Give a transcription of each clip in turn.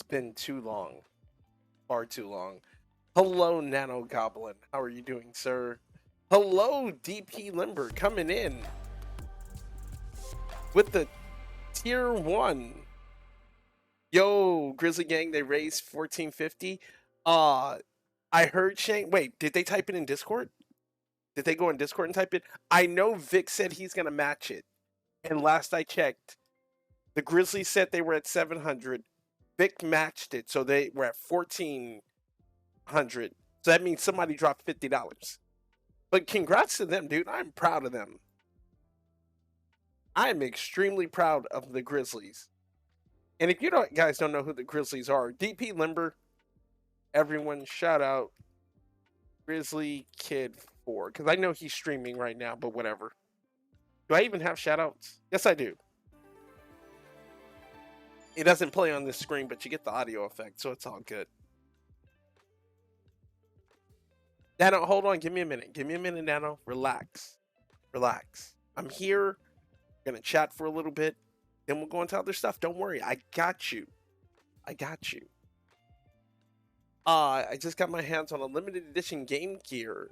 been too long. Far too long. Hello, Nano Goblin. How are you doing, sir? Hello, DP Limber, coming in with the tier 1. Yo, Grizzly Gang, they raised 1450. I heard Shane. Wait, did they type it in Discord? Did they go in Discord and type it? I know Vic said he's going to match it. And last I checked, the Grizzlies said they were at 700. Vic matched it, so they were at 1400. So that means somebody dropped $50. But congrats to them, dude. I'm proud of them. I am extremely proud of the Grizzlies. And if you guys don't know who the Grizzlies are, DP Limber, everyone, shout out Grizzly Kid 4. Because I know he's streaming right now, but whatever. Do I even have shout outs? Yes, I do. It doesn't play on this screen, but you get the audio effect, so it's all good. Nano, hold on. Give me a minute. Give me a minute, Nano. Relax. Relax. I'm here. We're going to chat for a little bit. Then we'll go into other stuff. Don't worry. I got you. I got you. I just got my hands on a limited edition Game Gear.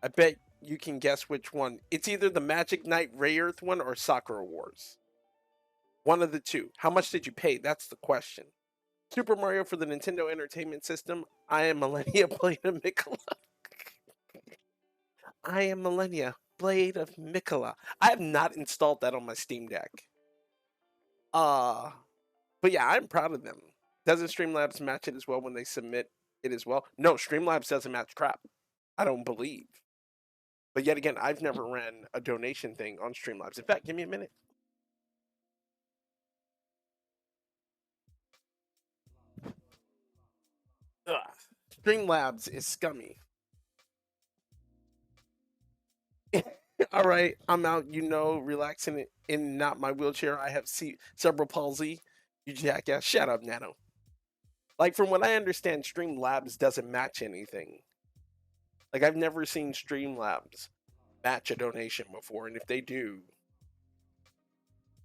I bet you can guess which one. It's either the Magic Knight Ray Earth one or Sakura Wars. One of the two. How much did you pay? That's the question. Super Mario for the Nintendo Entertainment System. I am Millennia Blade of Mikola. I am Millennia Blade of Mikola. I have not installed that on my Steam Deck. But yeah, I'm proud of them. Doesn't Streamlabs match it as well when they submit it as well? No, Streamlabs doesn't match crap. I don't believe. But yet again, I've never ran a donation thing on Streamlabs. In fact, give me a minute. Ugh. Streamlabs is scummy. All right, I'm out, relaxing in not my wheelchair. I have cerebral palsy. You jackass. Shut up, Nano. Like, from what I understand, Streamlabs doesn't match anything. Like, I've never seen Streamlabs match a donation before, and if they do,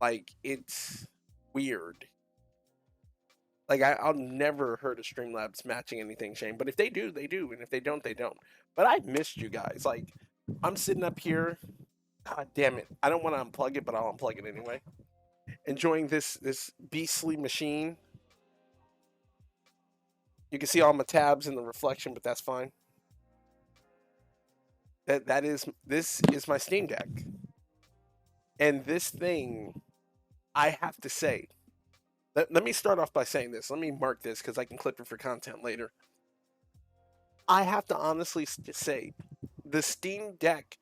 like, it's weird. Like, I'll never heard of Streamlabs matching anything, Shane. But if they do, they do. And if they don't, they don't. But I've missed you guys. Like, I'm sitting up here. God damn it. I don't want to unplug it, but I'll unplug it anyway. Enjoying this beastly machine. You can see all my tabs in the reflection, but that's fine. This is my Steam Deck. And this thing, I have to say, let me start off by saying this. Let me mark this because I can clip it for content later. I have to honestly say, the Steam Deck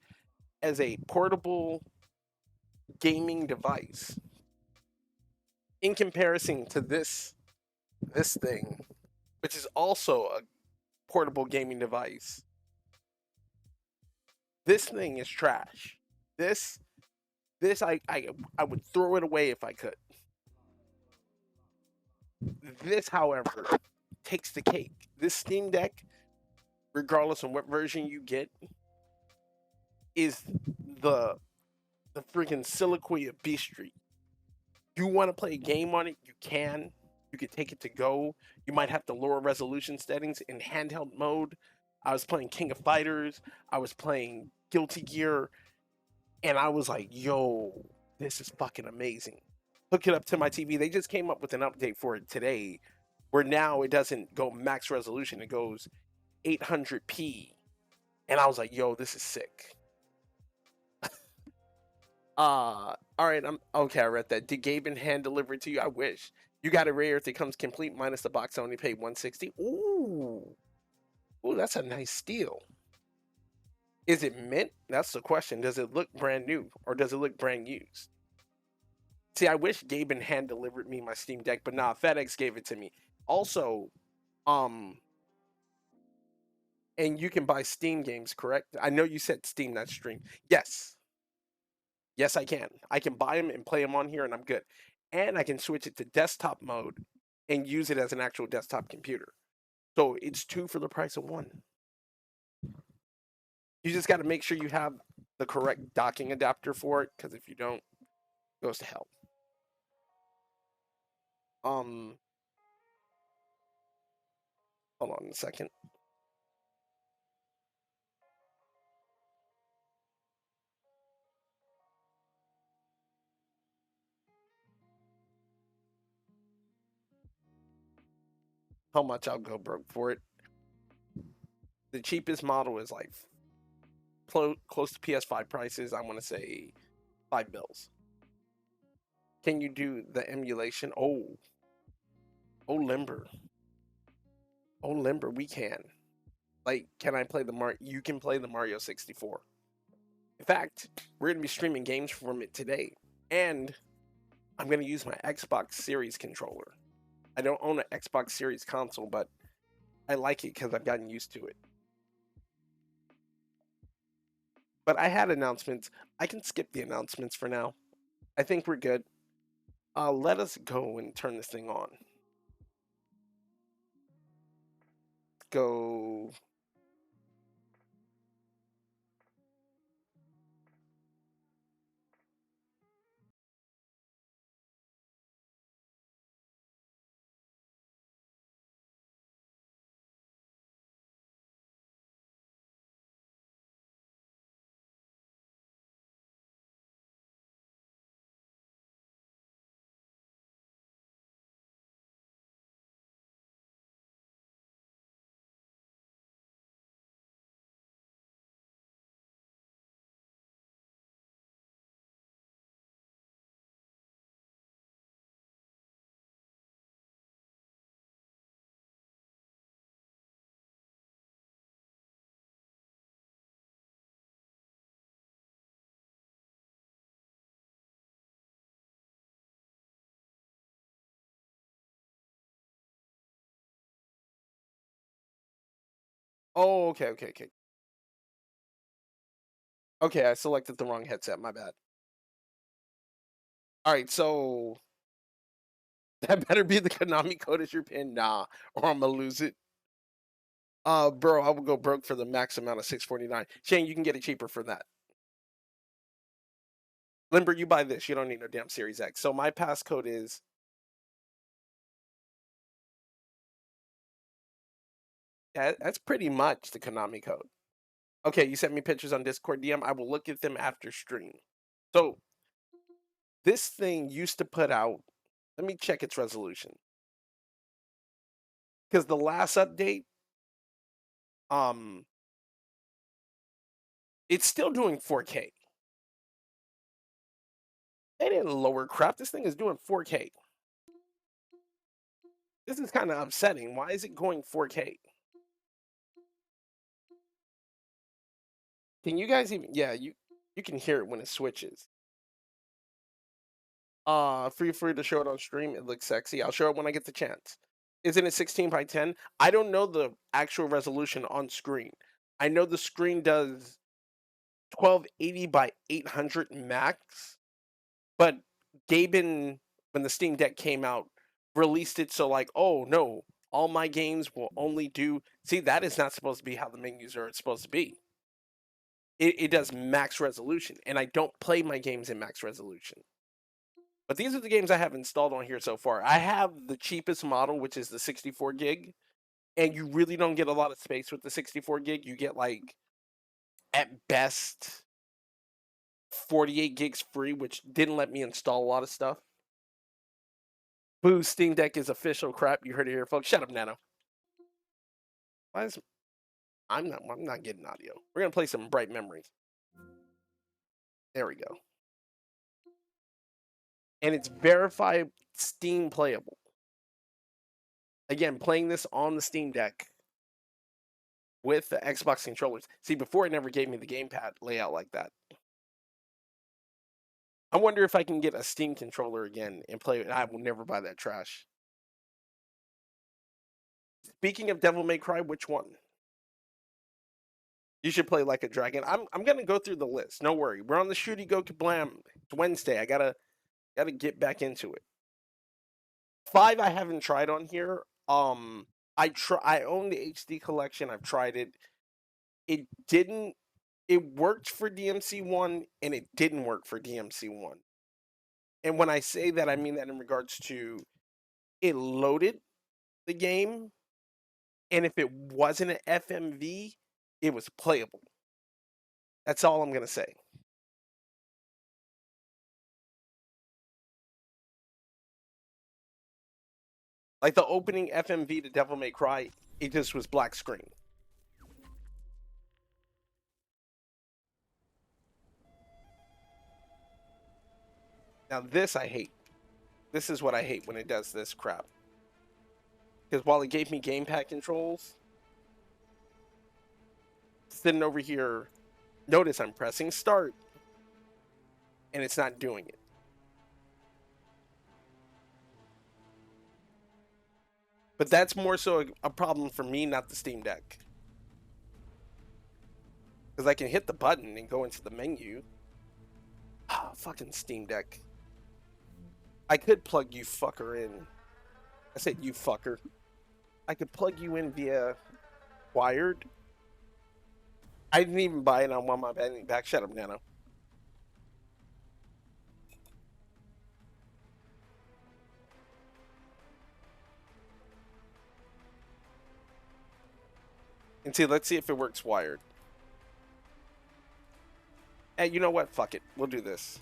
as a portable gaming device, in comparison to this thing, which is also a portable gaming device, this thing is trash. This I would throw it away if I could. This, however, takes the cake. This Steam Deck, regardless of what version you get, is the freaking soliloquy of beastry. You want to play a game on it, you can. You could take it to go. You might have to lower resolution settings in handheld mode. I was playing King of Fighters. I was playing Guilty Gear. And I was like, yo, this is fucking amazing. Hook it up to my TV. They just came up with an update for it today where now it doesn't go max resolution. It goes 800p. And I was like, yo, this is sick. All right, okay. I read that. Did Gaben hand deliver it to you? I wish. You got it rare if it comes complete minus the box. I only paid $160. Ooh, that's a nice steal. Is it mint? That's the question. Does it look brand new or does it look brand used? See, I wish Gaben hand delivered me my Steam Deck, but nah, FedEx gave it to me. Also, and you can buy Steam games, correct? I know you said Steam, not stream. Yes. Yes, I can. I can buy them and play them on here, and I'm good. And I can switch it to desktop mode and use it as an actual desktop computer. So it's 2 for the price of 1. You just got to make sure you have the correct docking adapter for it, because if you don't, it goes to hell. Hold on a second. How much I'll go broke for it. The cheapest model is like close to PS5 prices. I want to say $5. Can you do the emulation? Oh, Limber. Oh, Limber, we can. Like, can I play the Mario? You can play the Mario 64. In fact, we're gonna be streaming games from it today, and I'm gonna use my Xbox Series controller. I don't own an Xbox Series console, but I like it because I've gotten used to it. But I had announcements. I can skip the announcements for now. I think we're good. Let us go and turn this thing on. Go. Oh, okay, okay, okay. Okay, I selected the wrong headset. My bad. All right, so that better be the Konami code as your pin. Nah, or I'm gonna lose it. Bro, I will go broke for the max amount of 649. Shane, you can get it cheaper for that. Limber, you buy this. You don't need no damn Series X. So my passcode is. Yeah, that's pretty much the Konami code. Okay, you sent me pictures on Discord DM. I will look at them after stream. So this thing used to put out. Let me check its resolution. Because the last update, um, it's still doing 4K. They didn't lower crap. This thing is doing 4K. This is kind of upsetting. Why is it going 4K? Can you guys even? Yeah, you can hear it when it switches. Free free to show it on stream. It looks sexy. I'll show it when I get the chance. Isn't it 16 by 10? I don't know the actual resolution on screen. I know the screen does 1280 by 800 max, but Gaben, when the Steam Deck came out, released it so like, oh no, all my games will only do. See, that is not supposed to be how the menus are supposed to be. It does max resolution, and I don't play my games in max resolution. But these are the games I have installed on here so far. I have the cheapest model, which is the 64 gig, and you really don't get a lot of space with the 64 gig. You get like at best 48 gigs free, which didn't let me install a lot of stuff. Boo, Steam Deck is official crap. You heard it here, folks. Shut up, Nano. Why is I'm not getting audio. We're gonna play some Bright Memories. There we go. And it's verified Steam playable. Again, playing this on the Steam Deck with the Xbox controllers. See, before it never gave me the gamepad layout like that. I wonder if I can get a Steam controller again and play it. I will never buy that trash. Speaking of Devil May Cry, which one? You should play Like a Dragon. I'm gonna go through the list. No worry. We're on the Shooty Go Kablam. It's Wednesday. I gotta get back into it. 5 I haven't tried on here. I own the HD collection. I've tried it. It didn't. It worked for DMC1 and it didn't work for DMC1. And when I say that, I mean that in regards to it loaded the game And if it wasn't an FMV, it was playable. That's all I'm going to say. Like the opening FMV to Devil May Cry, it just was black screen. Now this I hate. This is what I hate when it does this crap. Because while it gave me gamepad controls, sitting over here, notice I'm pressing start, and it's not doing it. But that's more so a problem for me, not the Steam Deck. Because I can hit the button and go into the menu. Ah, fucking Steam Deck. I could plug you fucker in. I said you fucker. I could plug you in via wired. I didn't even buy it. I want my battery back. Shut up, Nano. And see, let's see if it works wired. Hey, you know what? Fuck it. We'll do this.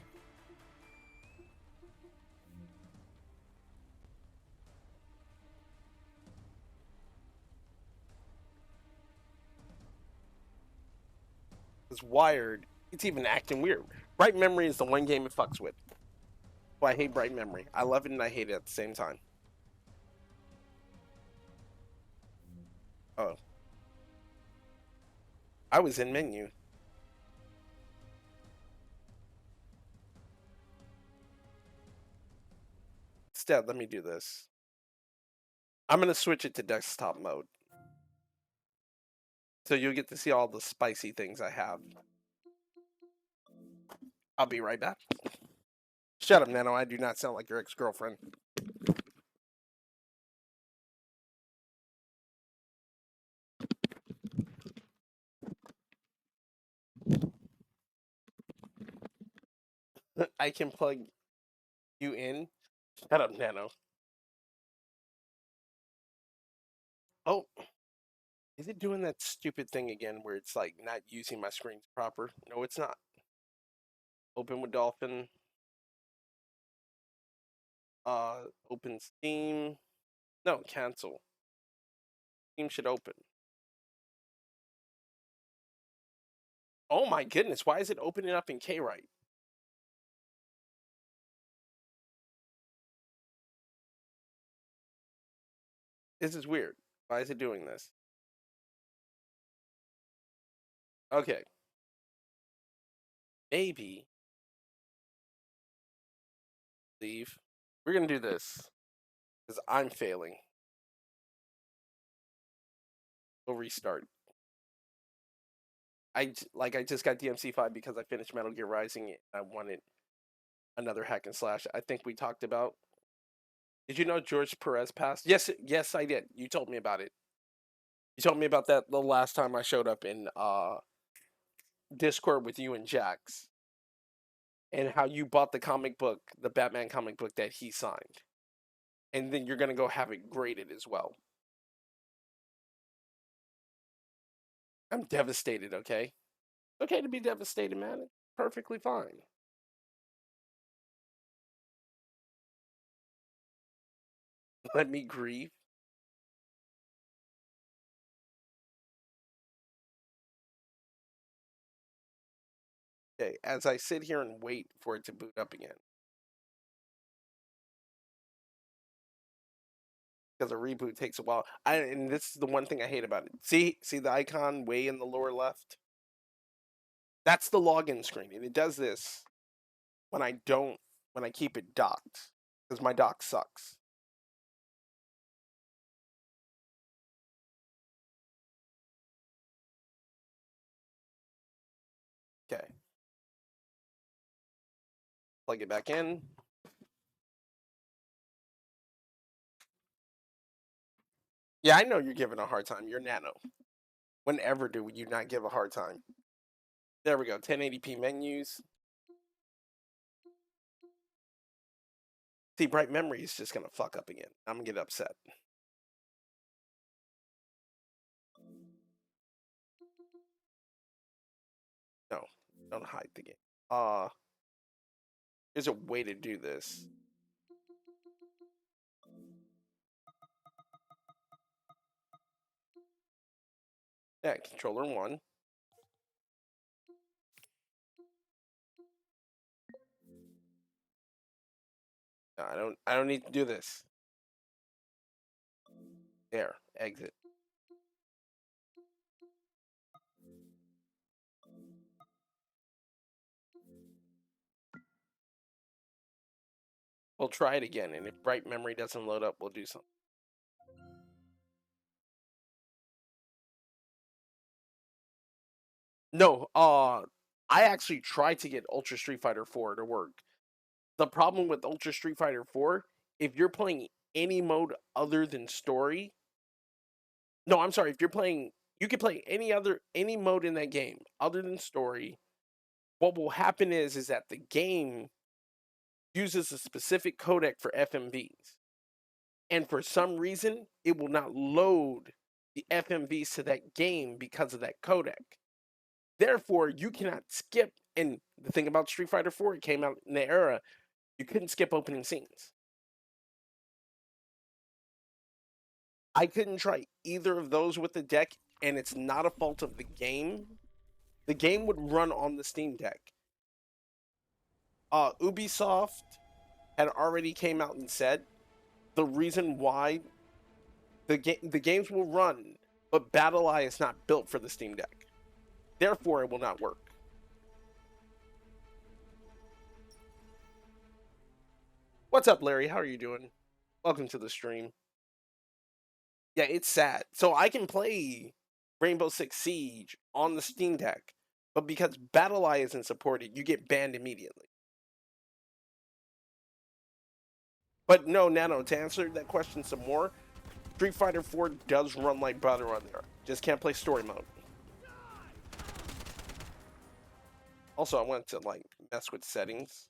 It's wired. It's even acting weird. Bright Memory is the one game it fucks with. Well, I hate Bright Memory. I love it and I hate it at the same time. Oh. I was in menu. Instead, let me do this. I'm going to switch it to desktop mode. So you'll get to see all the spicy things I have. I'll be right back. Shut up, Nano. I do not sound like your ex-girlfriend. I can plug you in. Shut up, Nano. Oh, is it doing that stupid thing again where it's like not using my screens proper? No, it's not. Open with Dolphin. Open Steam. No, cancel. Steam should open. Oh my goodness, why is it opening up in K-Write? This is weird. Why is it doing this? Okay. Maybe. Leave. We're gonna do this. Because I'm failing. We'll restart. I just got DMC5 because I finished Metal Gear Rising and I wanted another hack and slash. I think we talked about. Did you know George Perez passed? Yes, I did. You told me about it. You told me about that the last time I showed up in Discord with you and Jax. And how you bought the comic book, the Batman comic book that he signed. And then you're gonna go have it graded as well. I'm devastated, okay? It's okay to be devastated, man. It's perfectly fine. Let me grieve. Okay, as I sit here and wait for it to boot up again. Because a reboot takes a while. And this is the one thing I hate about it. See the icon way in the lower left? That's the login screen. And it does this when I keep it docked. Because my dock sucks. Okay. Plug it back in. Yeah, I know you're giving a hard time. You're Nano. Whenever do you not give a hard time? There we go. 1080p menus. See, Bright Memory is just gonna fuck up again. I'm gonna get upset. No, don't hide the game. There's a way to do this. Yeah, controller 1. No, I don't need to do this. There, exit. We'll try it again, and if bright memory doesn't load up, we'll do something. No, I actually tried to get Ultra Street Fighter 4 to work. The problem with Ultra Street Fighter 4, if you're playing any mode other than story, no, I'm sorry, if you're playing, you can play any mode in that game other than story. What will happen is that the game uses a specific codec for FMVs. And for some reason, it will not load the FMVs to that game because of that codec. Therefore, you cannot skip. And the thing about Street Fighter 4, it came out in the era, you couldn't skip opening scenes. I couldn't try either of those with the deck, and it's not a fault of the game. The game would run on the Steam Deck. Ubisoft had already came out and said the reason why the games will run, but BattlEye is not built for the Steam Deck. Therefore, it will not work. What's up, Larry? How are you doing? Welcome to the stream. Yeah, it's sad. So I can play Rainbow Six Siege on the Steam Deck, but because BattlEye isn't supported, you get banned immediately. But no, Nano, to answer that question some more, Street Fighter 4 does run like butter on there. Just can't play story mode. Also, I wanted to like mess with settings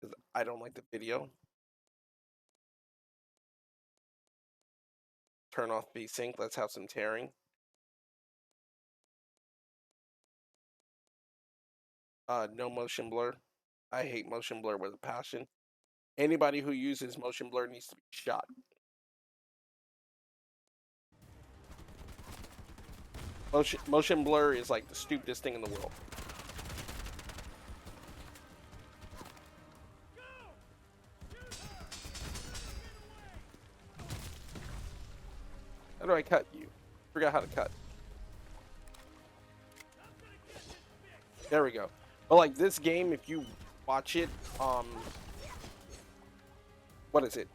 because I don't like the video. Turn off VSync. Let's have some tearing. No motion blur. I hate motion blur with a passion. Anybody who uses motion blur needs to be shot. Motion blur is like the stupidest thing in the world. How do I cut you? Forgot how to cut. There we go. But like this game, if you watch it, what is it?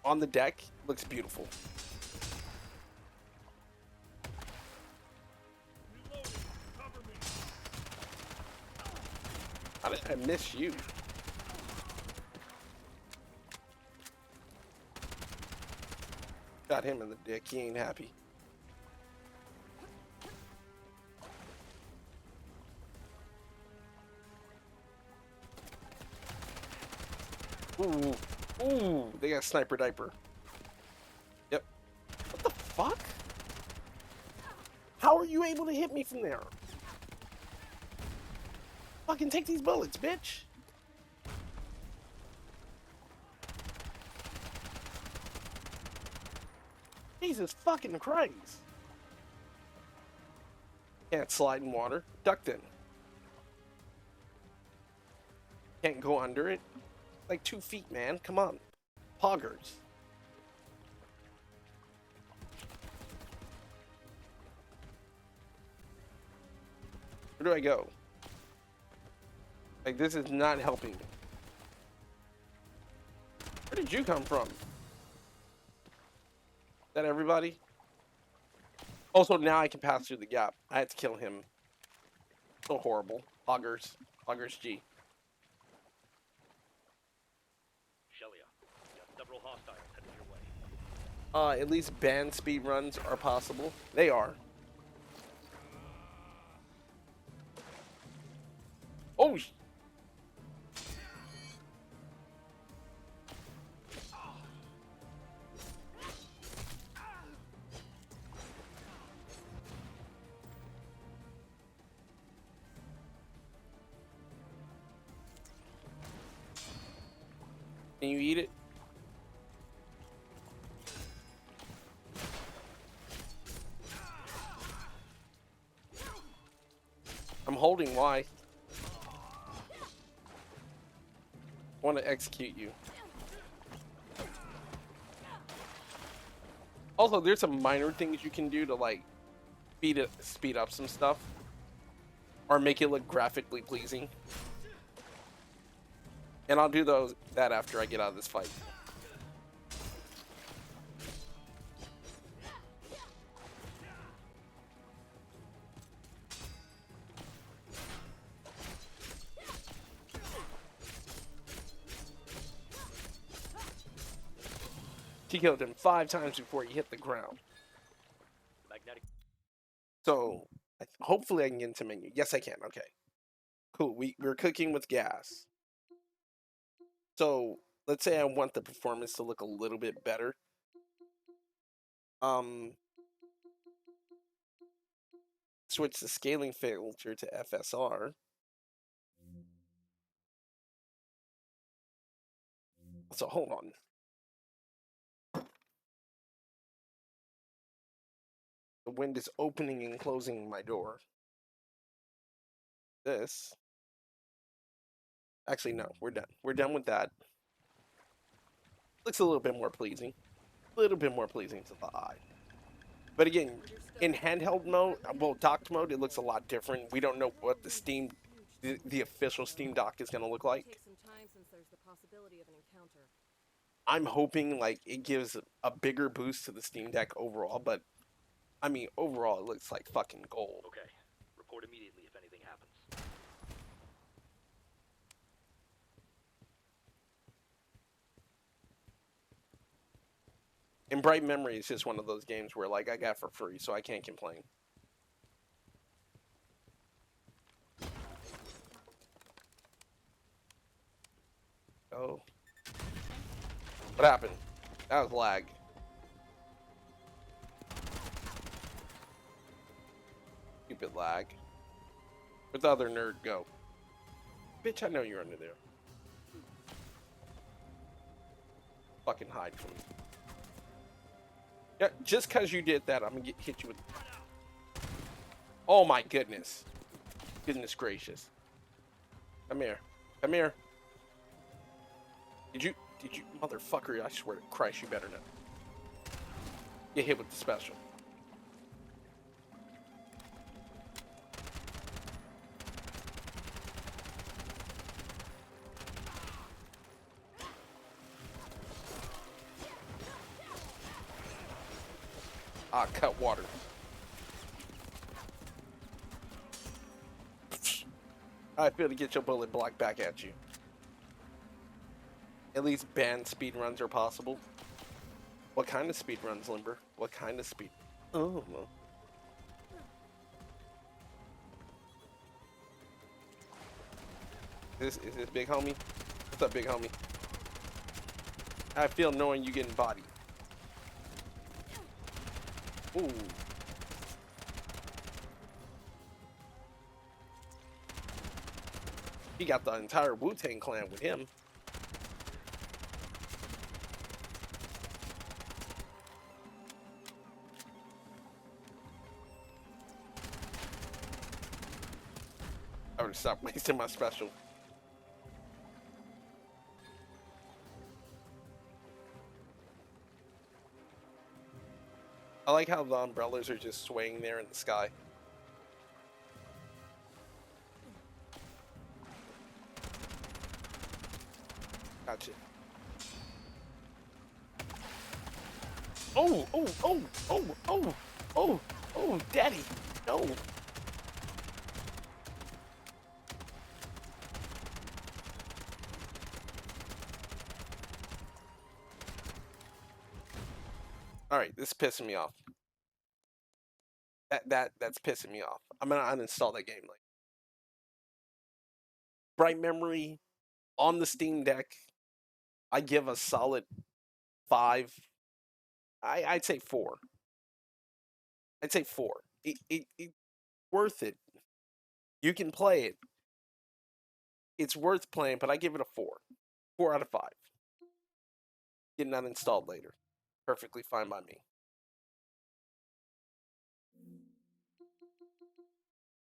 On the deck, looks beautiful. How did I miss you? Got him in the dick. He ain't happy. Ooh. Ooh. They got sniper diaper. Yep. What the fuck? How are you able to hit me from there? Fucking take these bullets, bitch. Jesus fucking Christ. Can't slide in water. Duck then. Can't go under it. Like 2 feet, man. Come on. Poggers. Where do I go? Like, this is not helping me. Where did you come from? Is that everybody? Also, now I can pass through the gap. I had to kill him. So horrible. Poggers. Poggers G. Several hostiles headed your way. At least band speed runs are possible. They are. Oh! Can you eat it? I'm holding Y. I want to execute you. Also, there's some minor things you can do to like speed up some stuff, or make it look graphically pleasing. And I'll do that after I get out of this fight. He killed him 5 times before he hit the ground. So, hopefully I can get into menu. Yes, I can. Okay. Cool. We're cooking with gas. So, let's say I want the performance to look a little bit better. Switch the scaling filter to FSR. So, hold on. The wind is opening and closing my door. This. Actually, no, we're done. We're done with that. Looks a little bit more pleasing. A little bit more pleasing to the eye. But again, in handheld mode, well, docked mode, it looks a lot different. We don't know what the official Steam dock is going to look like. I'm hoping like it gives a bigger boost to the Steam Deck overall, but I mean, overall, it looks like fucking gold. Okay. Report immediately if anything happens. And Bright Memory is just one of those games where like I got for free, so I can't complain. Oh. What happened? That was lag. Stupid lag. Where'd the other nerd go? Bitch, I know you're under there. Fucking hide from me. Yeah, just because you did that, I'm gonna hit you with... Oh my goodness. Goodness gracious. Come here. Come here. Did you... Motherfucker, I swear to Christ, you better not. Get hit with the special. Ah, cut water. I feel to get your bullet blocked back at you. At least banned speedruns are possible. What kind of speedruns, Limber? What kind of speed? Oh, well. Is this big homie? What's up, big homie? I feel knowing you getting bodied. Ooh. He got the entire Wu-Tang clan with him. I would stop wasting my special. I like how the umbrellas are just swaying there in the sky. Gotcha. Oh, oh, oh, oh, oh, oh, oh, daddy, no. All right, this is pissing me off. That's pissing me off. I'm gonna uninstall that game. Like, Bright Memory on the Steam Deck, I give a solid 5. I'd say 4. I'd say 4. It worth it. You can play it. It's worth playing, but I give it a 4. 4 out of 5. getting that installed later. Perfectly fine by me.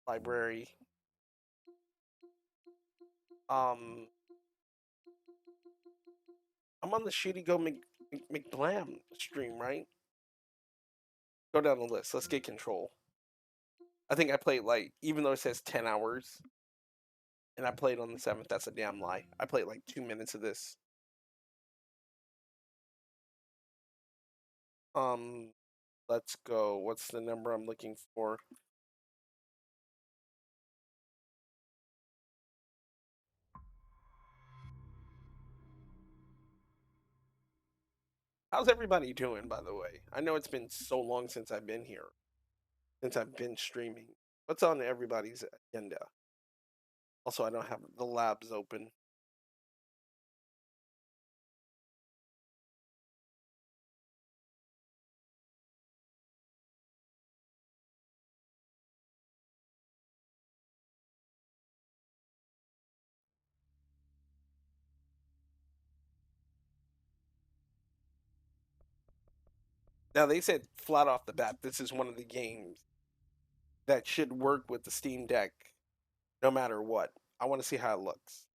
Library. I'm on the Shooty Go McBlam stream, right? Go down the list. Let's get control. I think I played like, even though it says 10 hours, and I played on the 7th, that's a damn lie. I played like 2 minutes of this. Let's go. What's the number I'm looking for? How's everybody doing, by the way? I know it's been so long since I've been here, since I've been streaming. What's on everybody's agenda? Also, I don't have the labs open. Now, they said flat off the bat, this is one of the games that should work with the Steam Deck no matter what. I want to see how it looks.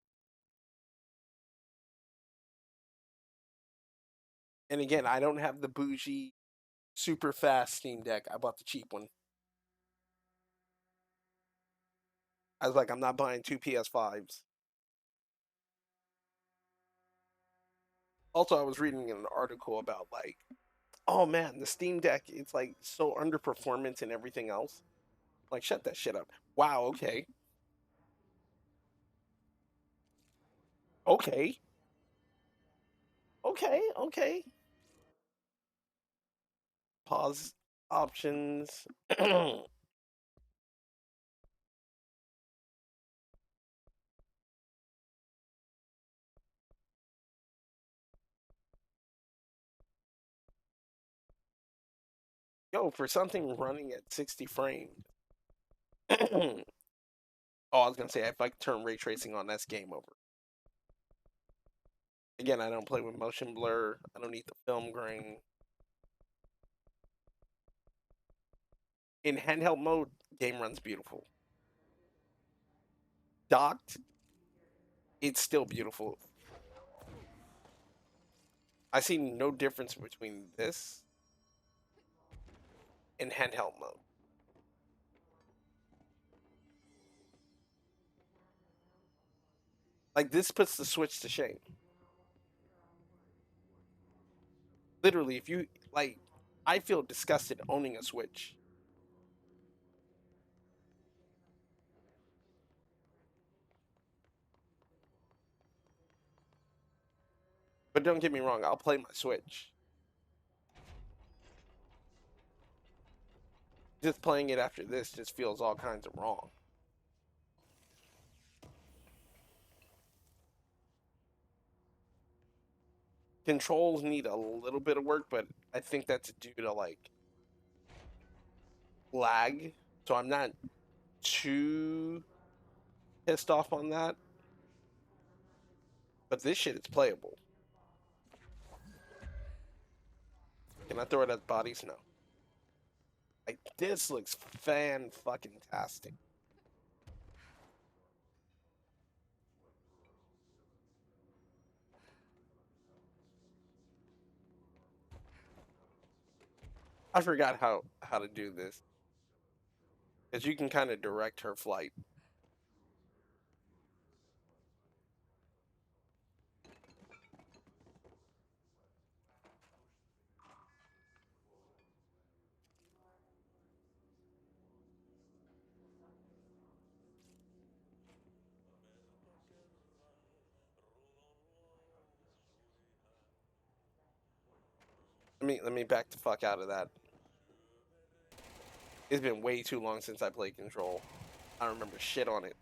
And again, I don't have the bougie, super fast Steam Deck. I bought the cheap one. I was like, I'm not buying two PS5s. Also, I was reading an article about like, oh man, the Steam Deck, it's like so underperformance and everything else. Like, shut that shit up. Wow, okay. Okay. Okay, okay. Pause options. Yo, for something running at 60 frames. Oh, I was gonna say, if I could turn ray tracing on, that's game over. Again, I don't play with motion blur. I don't need the film grain. In handheld mode, game runs beautiful. Docked, it's still beautiful. I see no difference between this and handheld mode. Like, this puts the Switch to shame. Literally, if you like, I feel disgusted owning a Switch. But don't get me wrong, I'll play my Switch. Just playing it after this just feels all kinds of wrong. Controls need a little bit of work, but I think that's due to like lag. So I'm not too pissed off on that. But this shit is playable. Can I throw it at bodies? No. Like, this looks fan-fucking-tastic. I forgot how to do this. Because you can kind of direct her flight. Let me back the fuck out of that. It's been way too long since I played Control. I don't remember shit on it.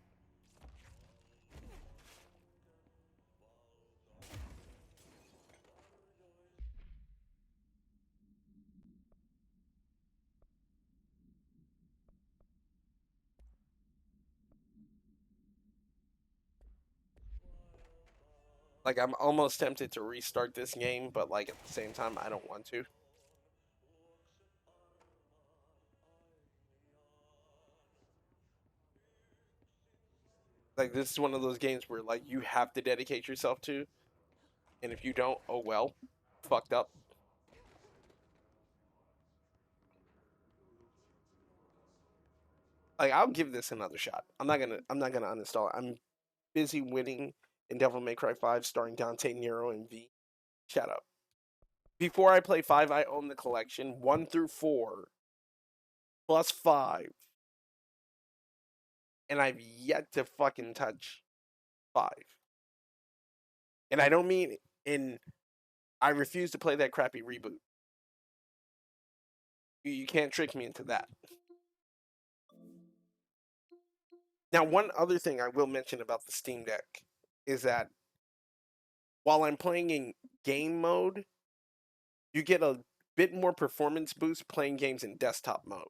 Like, I'm almost tempted to restart this game, but, like, at the same time, I don't want to. Like, this is one of those games where, like, you have to dedicate yourself to, and if you don't, oh well. Fucked up. Like, I'll give this another shot. I'm not gonna uninstall it. I'm busy winning in Devil May Cry 5 starring Dante, Nero, and V. Shut up. Before I play 5, I own the collection 1 through 4 plus 5. And I've yet to fucking touch 5. And I don't mean in I refuse to play that crappy reboot. You can't trick me into that. Now, one other thing I will mention about the Steam Deck is that while I'm playing in game mode, you get a bit more performance boost playing games in desktop mode.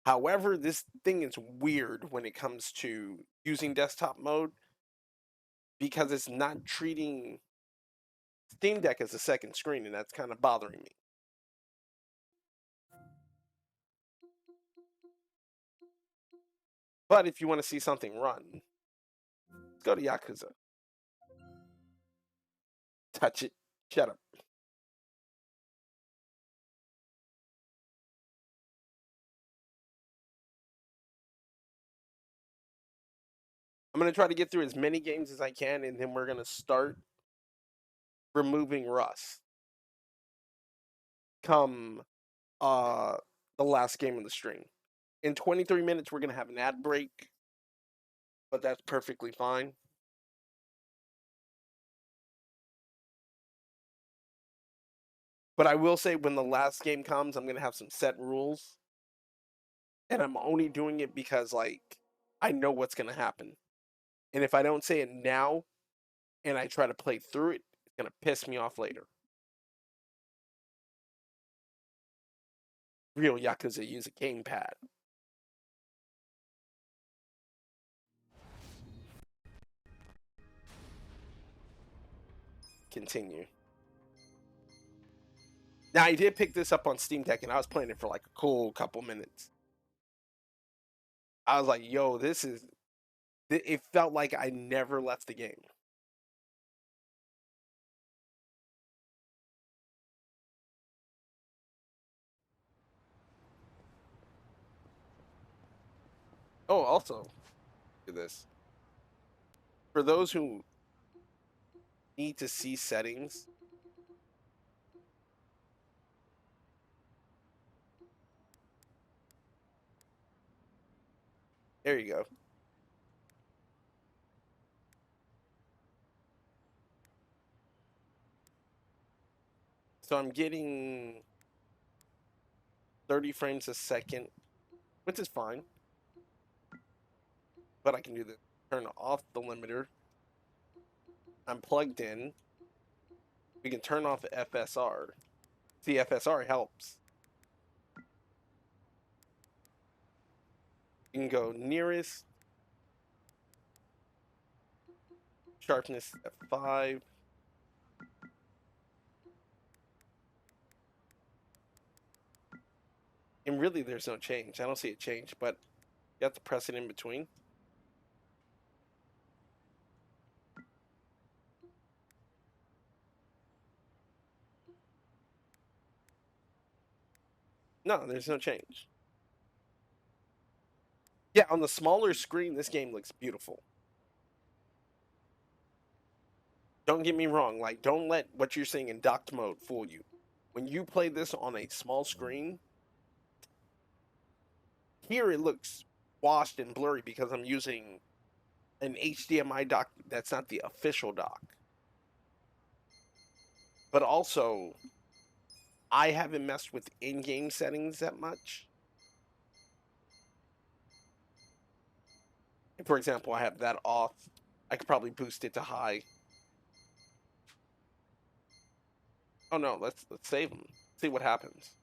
However, this thing is weird when it comes to using desktop mode because it's not treating Steam Deck as a second screen, and that's kind of bothering me. But if you want to see something run, let's go to Yakuza. Touch it. Shut up. I'm going to try to get through as many games as I can, and then we're going to start removing Russ come the last game of the stream. In 23 minutes, we're going to have an ad break, but that's perfectly fine. But I will say when the last game comes, I'm going to have some set rules. And I'm only doing it because, like, I know what's going to happen. And if I don't say it now and I try to play through it, it's going to piss me off later. Real Yakuza use a gamepad. Continue. Now, I did pick this up on Steam Deck, and I was playing it for like a cool couple minutes. I was like, yo, this is... It felt like I never left the game. Oh, also, do this. For those who need to see settings, there you go. So I'm getting 30 frames a second, which is fine. But I can do this. Turn off the limiter. I'm plugged in. We can turn off the FSR. See, FSR helps. You can go nearest. Sharpness at 5. And really, there's no change. I don't see a change, but you have to press it in between. No, there's no change. Yeah, on the smaller screen, this game looks beautiful. Don't get me wrong. Like, don't let what you're seeing in docked mode fool you. When you play this on a small screen, here it looks washed and blurry because I'm using an HDMI dock that's not the official dock. But also, I haven't messed with in-game settings that much. For example, I have that off. I could probably boost it to high. Oh no, let's save them. See what happens.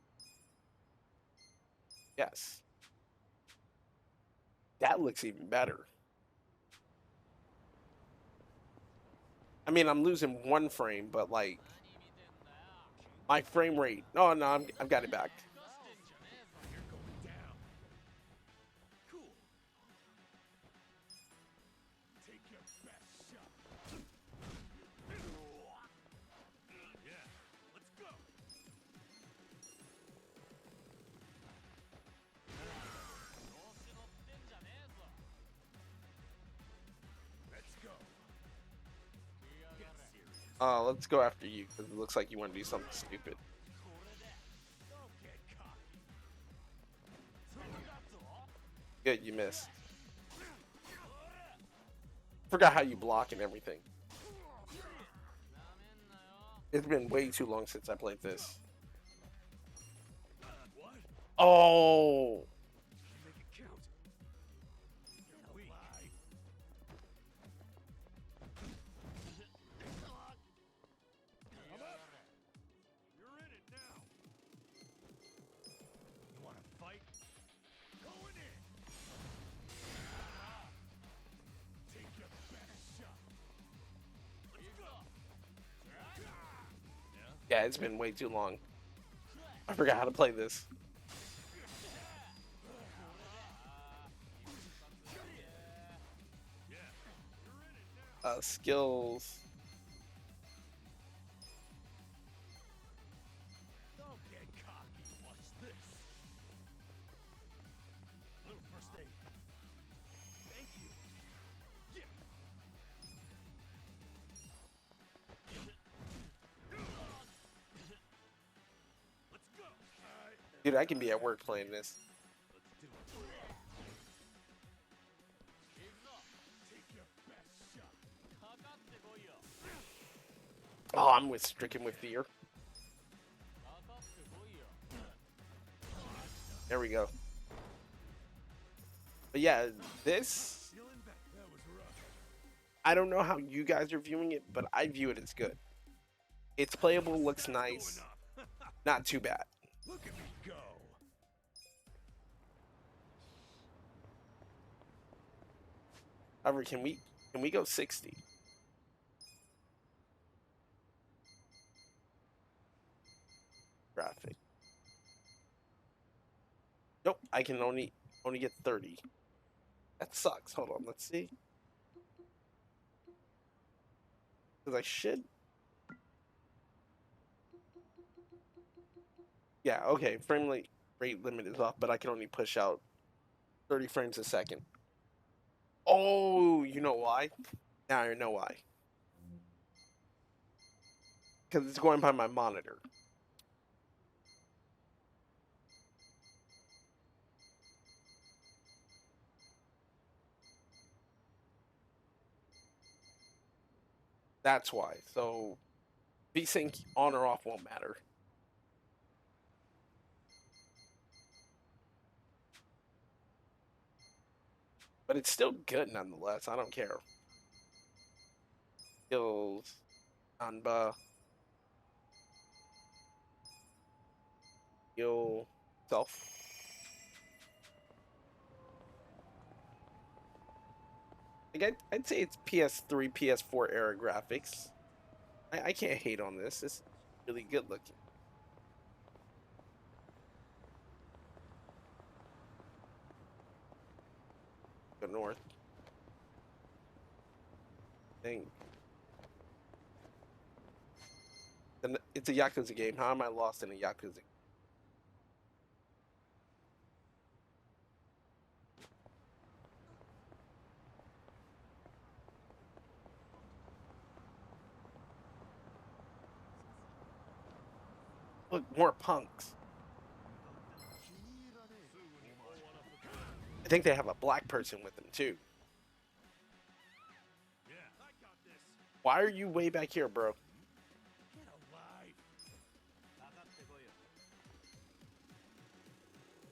Yes. That looks even better. I mean, I'm losing 1 frame, but like my frame rate. Oh no, I've got it back. You're going down. Cool. Take your best shot. Yeah, let's go. Let's go. Get serious. Let's go after you because it looks like you want to do something stupid. Don't get cocky. Good, you missed. Forgot how you block and everything. It's been way too long since I played this. What? Oh, Make it count. You're weak. Come up. You're in it now. You want to fight? Going in. Take your best shot. Let's go. yeah, it's been way too long. I forgot how to play this. Yeah. You're in it now. Skills. Don't get cocky. Watch this. Little first aid. Thank you. Yeah. Let's go. All right. Dude, I can be at work playing this. Let's do it. Take your best shot. Oh, I'm stricken with fear. There we go. But yeah, this, Feeling back. That was rough. I don't know how you guys are viewing it, but I view it as good. It's playable, looks nice, Going up. not too bad. Look at me go. However, can we go 60? Graphic. Nope, I can only get 30. That sucks. Hold on, let's see. Because I should. Yeah, okay. Rate limit is off, but I can only push out 30 frames a second. Oh, you know why? Now I know why. Because it's going by my monitor. That's why. So, VSync on or off won't matter. But it's still good nonetheless. I don't care. Skills. Anba. Skill. Self. Like I'd say it's PS3, PS4 era graphics. I can't hate on this. It's really good looking. Go north. Dang. Then it's a Yakuza game. How am I lost in a Yakuza game? Look, more punks. I think they have a black person with them too. Yeah, I got this. Why are you way back here, bro? Get alive.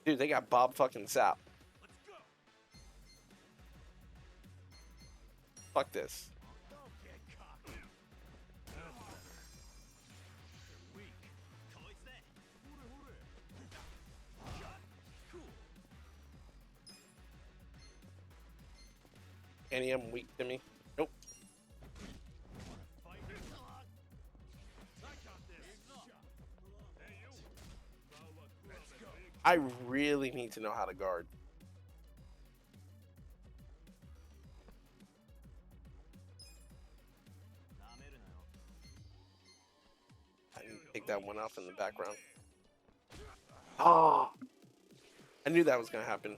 Dude, they got Bob fucking Sap. Let's go. Fuck this. Don't get cocky. You're weak. Cool. Any of them weak to me? Nope. Fight. I really need to know how to guard. I need to take that one off in the background. Oh, I knew that was gonna happen.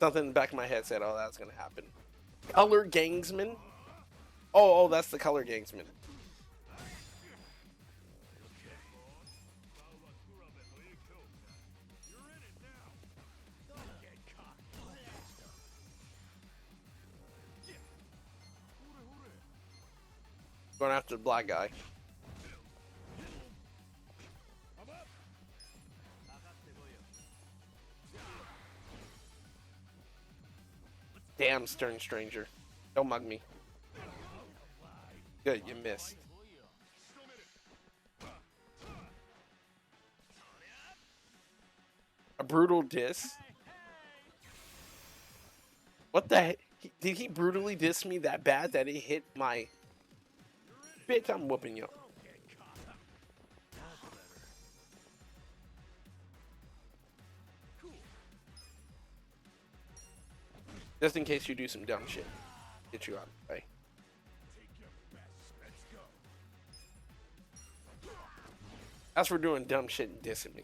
Something in the back of my head said, "Oh, that's gonna happen." Color Gangsman. Oh, that's the Color Gangsman. Going after the black guy. Damn, Stern Stranger. Don't mug me. Good, you missed. A brutal diss? What the heck? Did he brutally diss me that bad that it hit my... Bitch, I'm whooping you. Just in case you do some dumb shit. Get you out of the way. As for doing dumb shit and dissing me.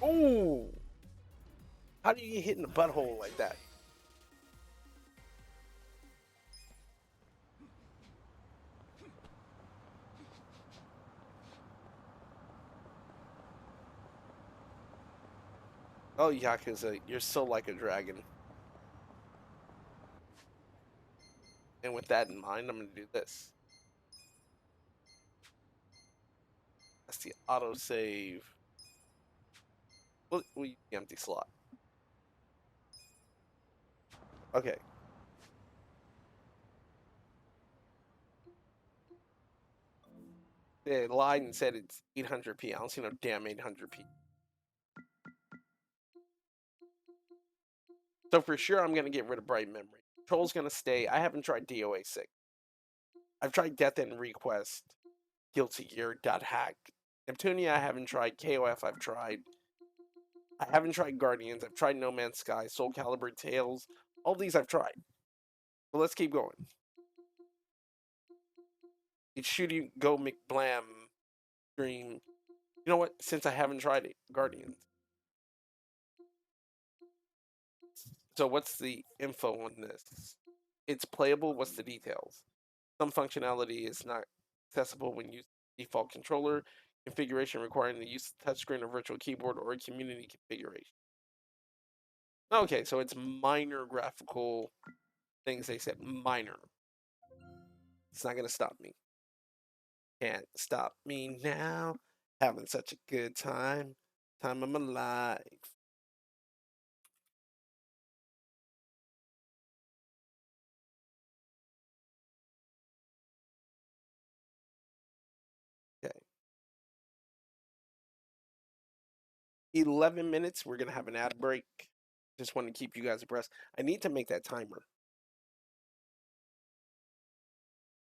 Ooh! How do you get hit in the butthole like that? Oh, Yakuza, you're so like a dragon. And with that in mind, I'm going to do this. That's the autosave. We'll use the empty slot. Okay. They lied and said it's 800p. I don't see no damn 800p. So for sure, I'm going to get rid of bright memory. Control's going to stay. I haven't tried DOA 6. I've tried Death and Request, Guilty Gear, Hack. Neptunia, I haven't tried. KOF, I've tried. I haven't tried Guardians. I've tried No Man's Sky, Soul Calibur, Tales. All these I've tried. But let's keep going. It's Shooty, Go McBlam, Dream. You know what? Since I haven't tried it, Guardians. So what's the info on this? It's playable. What's the details? Some functionality is not accessible when using default controller configuration requiring the use of touchscreen or virtual keyboard or community configuration. Okay, so it's minor graphical things. They said minor. It's not gonna stop me. Can't stop me now. Having such a good time. Time of my life. Okay. 11 minutes. We're gonna have an ad break. Just want to keep you guys abreast. I need to make that timer.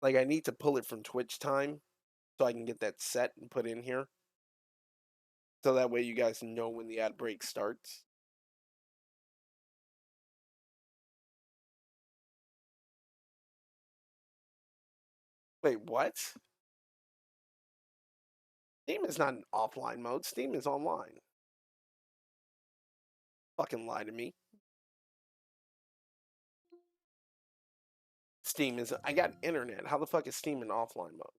Like, I need to pull it from Twitch time so I can get that set and put in here. So that way you guys know when the ad break starts. Wait, what? Steam is not in offline mode. Steam is online. Fucking lie to me. Steam is... I got internet. How the fuck is Steam in offline mode?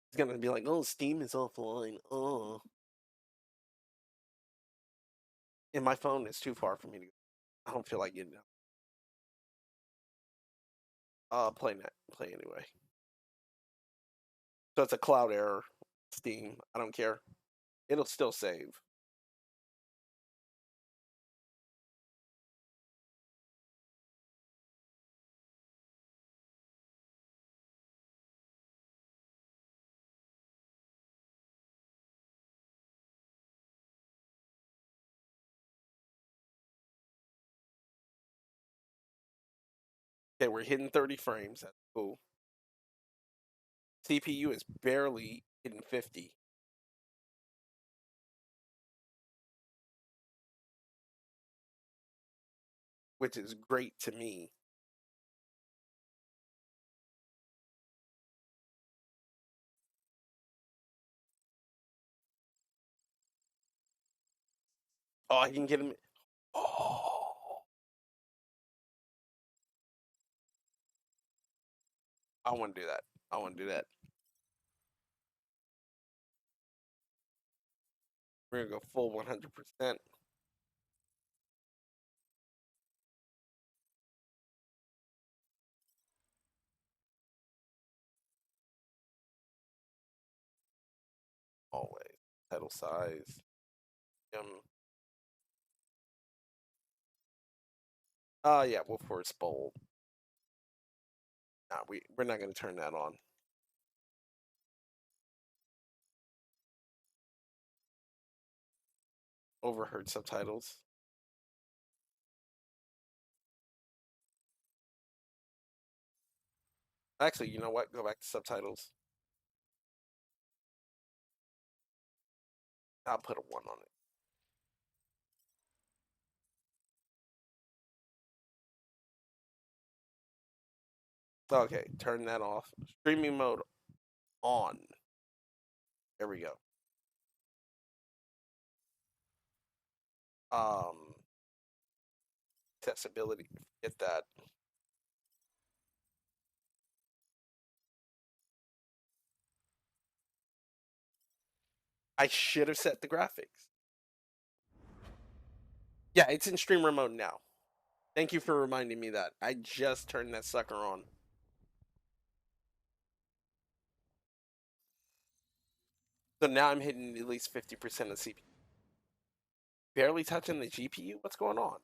It's gonna be like, oh, Steam is offline. Oh. And my phone is too far for me to go. I don't feel like getting out. Play anyway. So it's a cloud error. Steam. I don't care. It'll still save. Okay, we're hitting 30 frames. That's cool. CPU is barely hitting 50. Which is great to me. Oh, I can get him. Oh, I want to do that. I want to do that. We're gonna go full 100%. Always. Title size. Yeah, we'll force bold. Nah, we're not gonna turn that on. Overheard subtitles. Actually, you know what? Go back to subtitles. I'll put a 1 on it. Okay, turn that off. Streaming mode on. There we go. Accessibility. Get that. I should have set the graphics. Yeah, it's in streamer mode now. Thank you for reminding me that. I just turned that sucker on. So now I'm hitting at least 50% of the CPU. Barely touching the GPU? What's going on?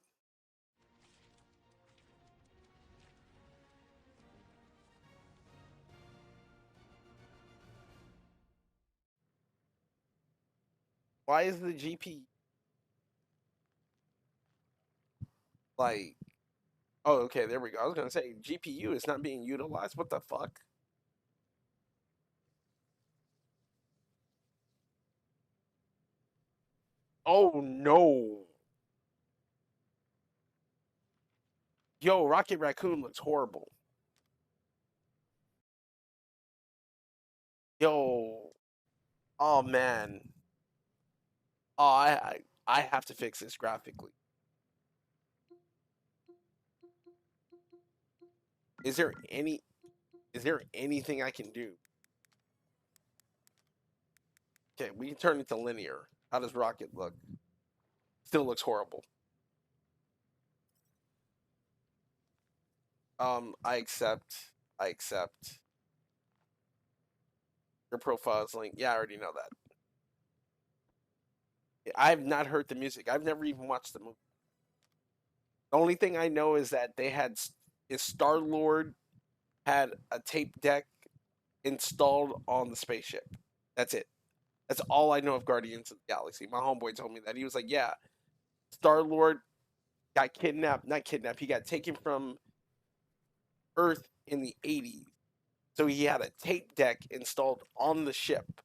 Why is the GPU like... Oh, okay, there we go. I was gonna say GPU is not being utilized. What the fuck? Oh no. Yo, Rocket Raccoon looks horrible. Yo. Oh man. Oh, I have to fix this graphically. Is there anything I can do? Okay, we can turn it to linear. How does Rocket look? Still looks horrible. I accept. I accept. Your profile is linked. Yeah, I already know that. I've not heard the music. I've never even watched the movie. The only thing I know is that they had is Star Lord had a tape deck installed on the spaceship. That's it. That's all I know of Guardians of the Galaxy. My homeboy told me that. He was like, "Yeah, Star Lord got kidnapped. Not kidnapped. He got taken from Earth in the '80s. So he had a tape deck installed on the ship.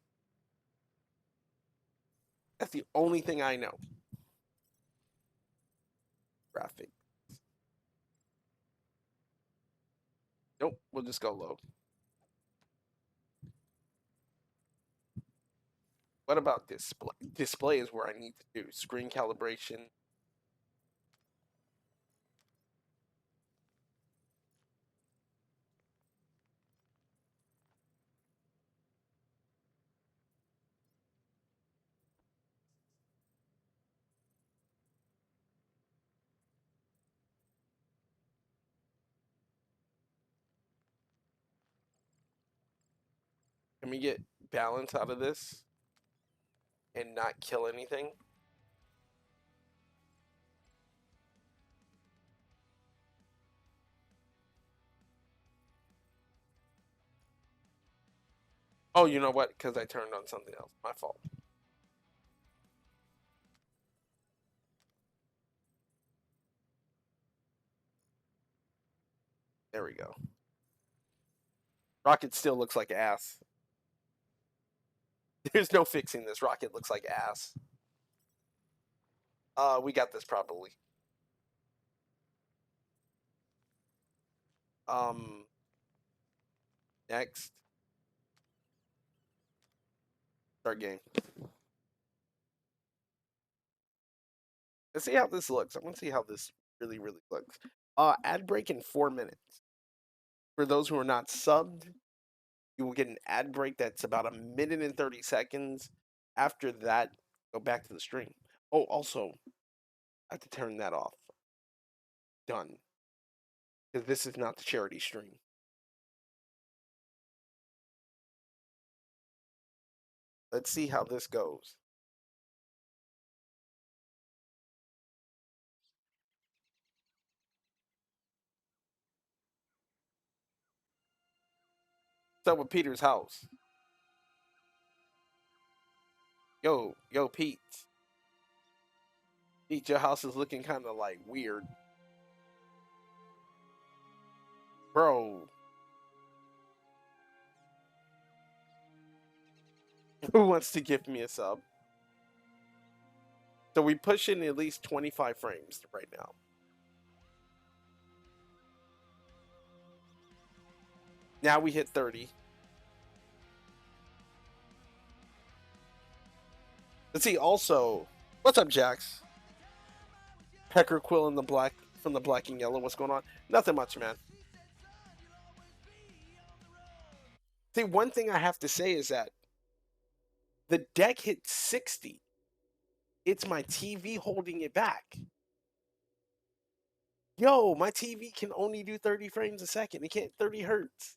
That's the only thing I know. Graphic. Nope. We'll just go low. What about display? Display is where I need to do screen calibration. Can we get balance out of this and not kill anything? Oh, you know what? Because I turned on something else. My fault. There we go. Rocket still looks like ass. There's no fixing this. Rocket looks like ass. We got this probably. Next. Start game. Let's see how this looks. I want to see how this really looks. Ad break in 4 minutes. For those who are not subbed, you will get an ad break that's about 1 minute and 30 seconds. After that, go back to the stream. Oh, also, I have to turn that off. Done. Because this is not the charity stream. Let's see how this goes. What's up with Peter's house? Yo, Pete. Pete, your house is looking kind of like weird. Bro. Who wants to give me a sub? So we push in at least 25 frames right now. Now we hit 30. Let's see. Also, what's up, Jax? Pecker Quill in the black from the black and yellow. What's going on? Nothing much, man. See, one thing I have to say is that the deck hit 60. It's my TV holding it back. Yo, my TV can only do 30 frames a second. It can't 30 hertz.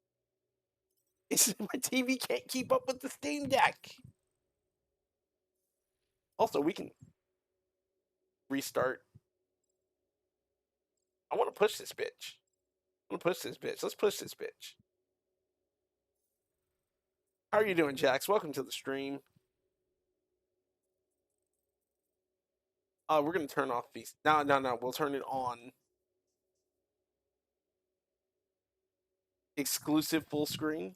My TV can't keep up with the Steam Deck. Also, we can restart. I want to push this bitch. Let's push this bitch. How are you doing, Jax? Welcome to the stream. We're gonna turn off these. No. We'll turn it on. Exclusive full screen.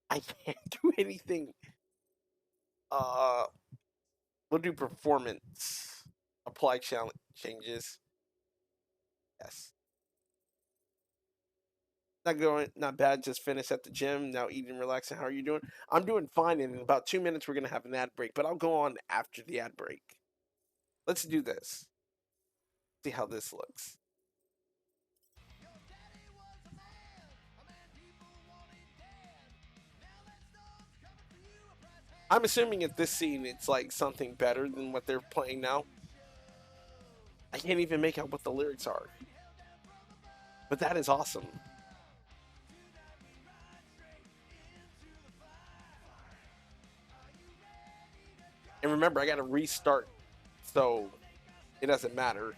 I can't do anything. We'll do performance. Apply changes. Yes. Not bad. Just finished at the gym. Now eating, relaxing. How are you doing? I'm doing fine. And in about 2 minutes, we're gonna have an ad break. But I'll go on after the ad break. Let's do this. See how this looks. I'm assuming at this scene it's like something better than what they're playing now. I can't even make out what the lyrics are. But that is awesome. And remember, I got to restart, so it doesn't matter.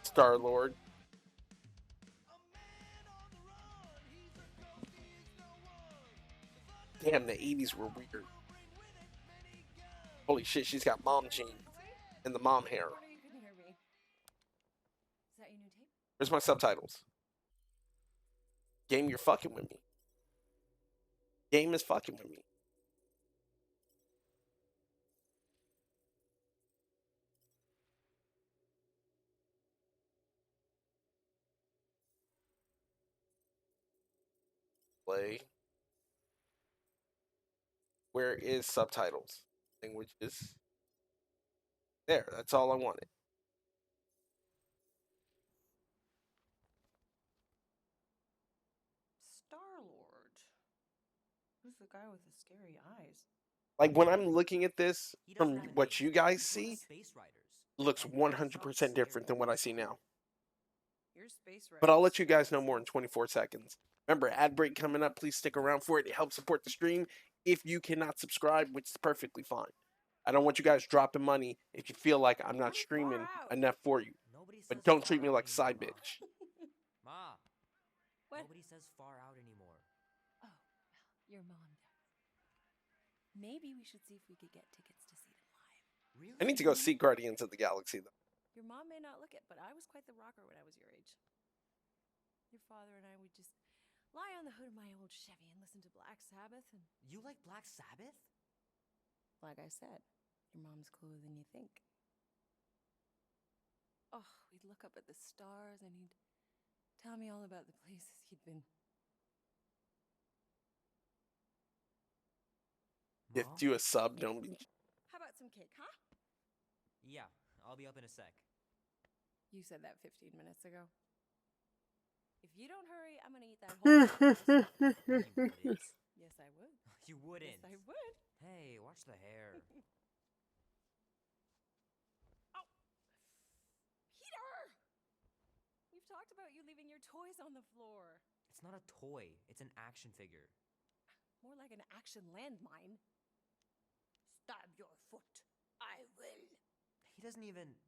Star-Lord. Damn, the 80s were weird. Holy shit, she's got mom jeans and the mom hair. Where's my subtitles? Game, you're fucking with me. Game is fucking with me. Play. Where is subtitles? Languages. There, that's all I wanted. Star-Lord. Who's the guy with the scary eyes? Like, when I'm looking at this, from what you guys see, looks 100% different than what I see now. But I'll let you guys know more in 24 seconds. Remember, ad break coming up. Please stick around for it. It helps support the stream. If you cannot subscribe, which is perfectly fine. I don't want you guys dropping money if you feel like I'm not streaming enough for you. But don't treat me like a side bitch. Ma, What? nobody says far out anymore. Oh, well, your mom does. Maybe we should see if we could get tickets to see them live. Really? I need to go see Guardians of the Galaxy though. Your mom may not look it, but I was quite the rocker when I was your age. Your father and I would just lie on the hood of my old Chevy and listen to Black Sabbath, and You like Black Sabbath? like I said, your mom's cooler than you think. Oh, we'd look up at the stars and he'd tell me all about the places he'd been. If Mom? you a sub, don't be. How about some cake, huh? Yeah, I'll be up in a sec. You said that 15 minutes ago. If you don't hurry, I'm gonna eat that whole thing. You wouldn't. Yes, I would. You wouldn't. Yes, I would. Hey, watch the hair. Oh! Peter! We've talked about you leaving your toys on the floor. It's not a toy, it's an action figure. More like an action landmine. Stab your foot. I will. He doesn't even.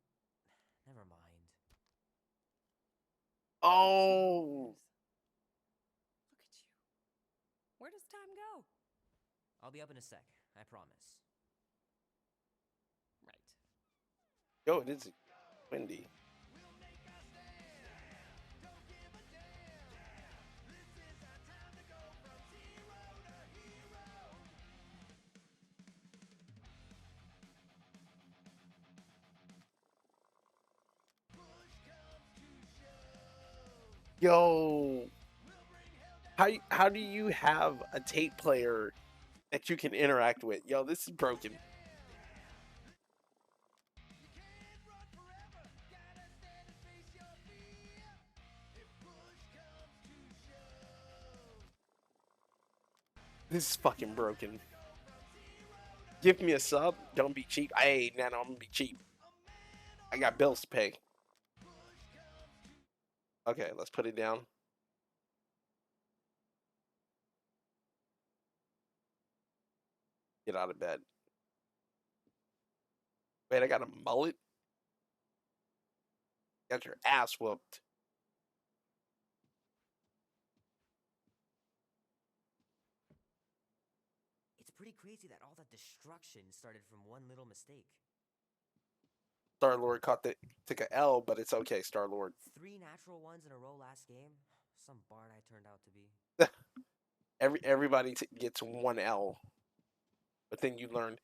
Never mind. Oh, Look at you. Where does time go? I'll be up in a sec, I promise. Right. yo, it is windy. Yo, how do you have a tape player that you can interact with? Yo, this is broken. This is fucking broken. Give me a sub. Don't be cheap. Hey, Nano, I'm gonna be cheap. I got bills to pay. Okay, let's put it down. Get out of bed. Wait, I got a mullet? Got your ass whooped. It's pretty crazy that all that destruction started from one little mistake. Star Lord took a L, but it's okay, Star Lord. 3 natural ones in a row last game? Some bard I turned out to be. Everybody gets one L, but then you learn,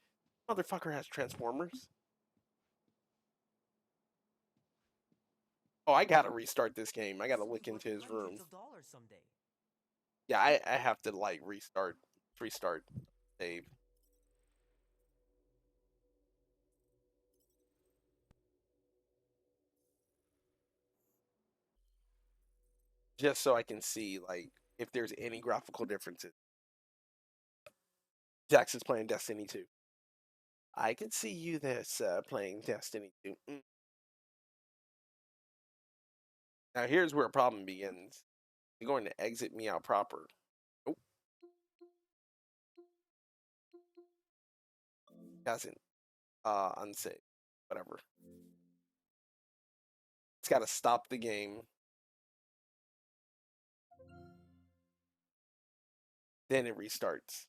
motherfucker has Transformers. Oh, I gotta restart this game. I gotta look into his room. Hundreds of dollars someday. Yeah, I have to like restart, save. Just so I can see like if there's any graphical differences. Jackson's playing Destiny 2. I can see you this playing Destiny 2. Now here's where a problem begins. You're going to exit me out proper. Nope. Doesn't. Unsave. Whatever. It's got to stop the game. Then it restarts.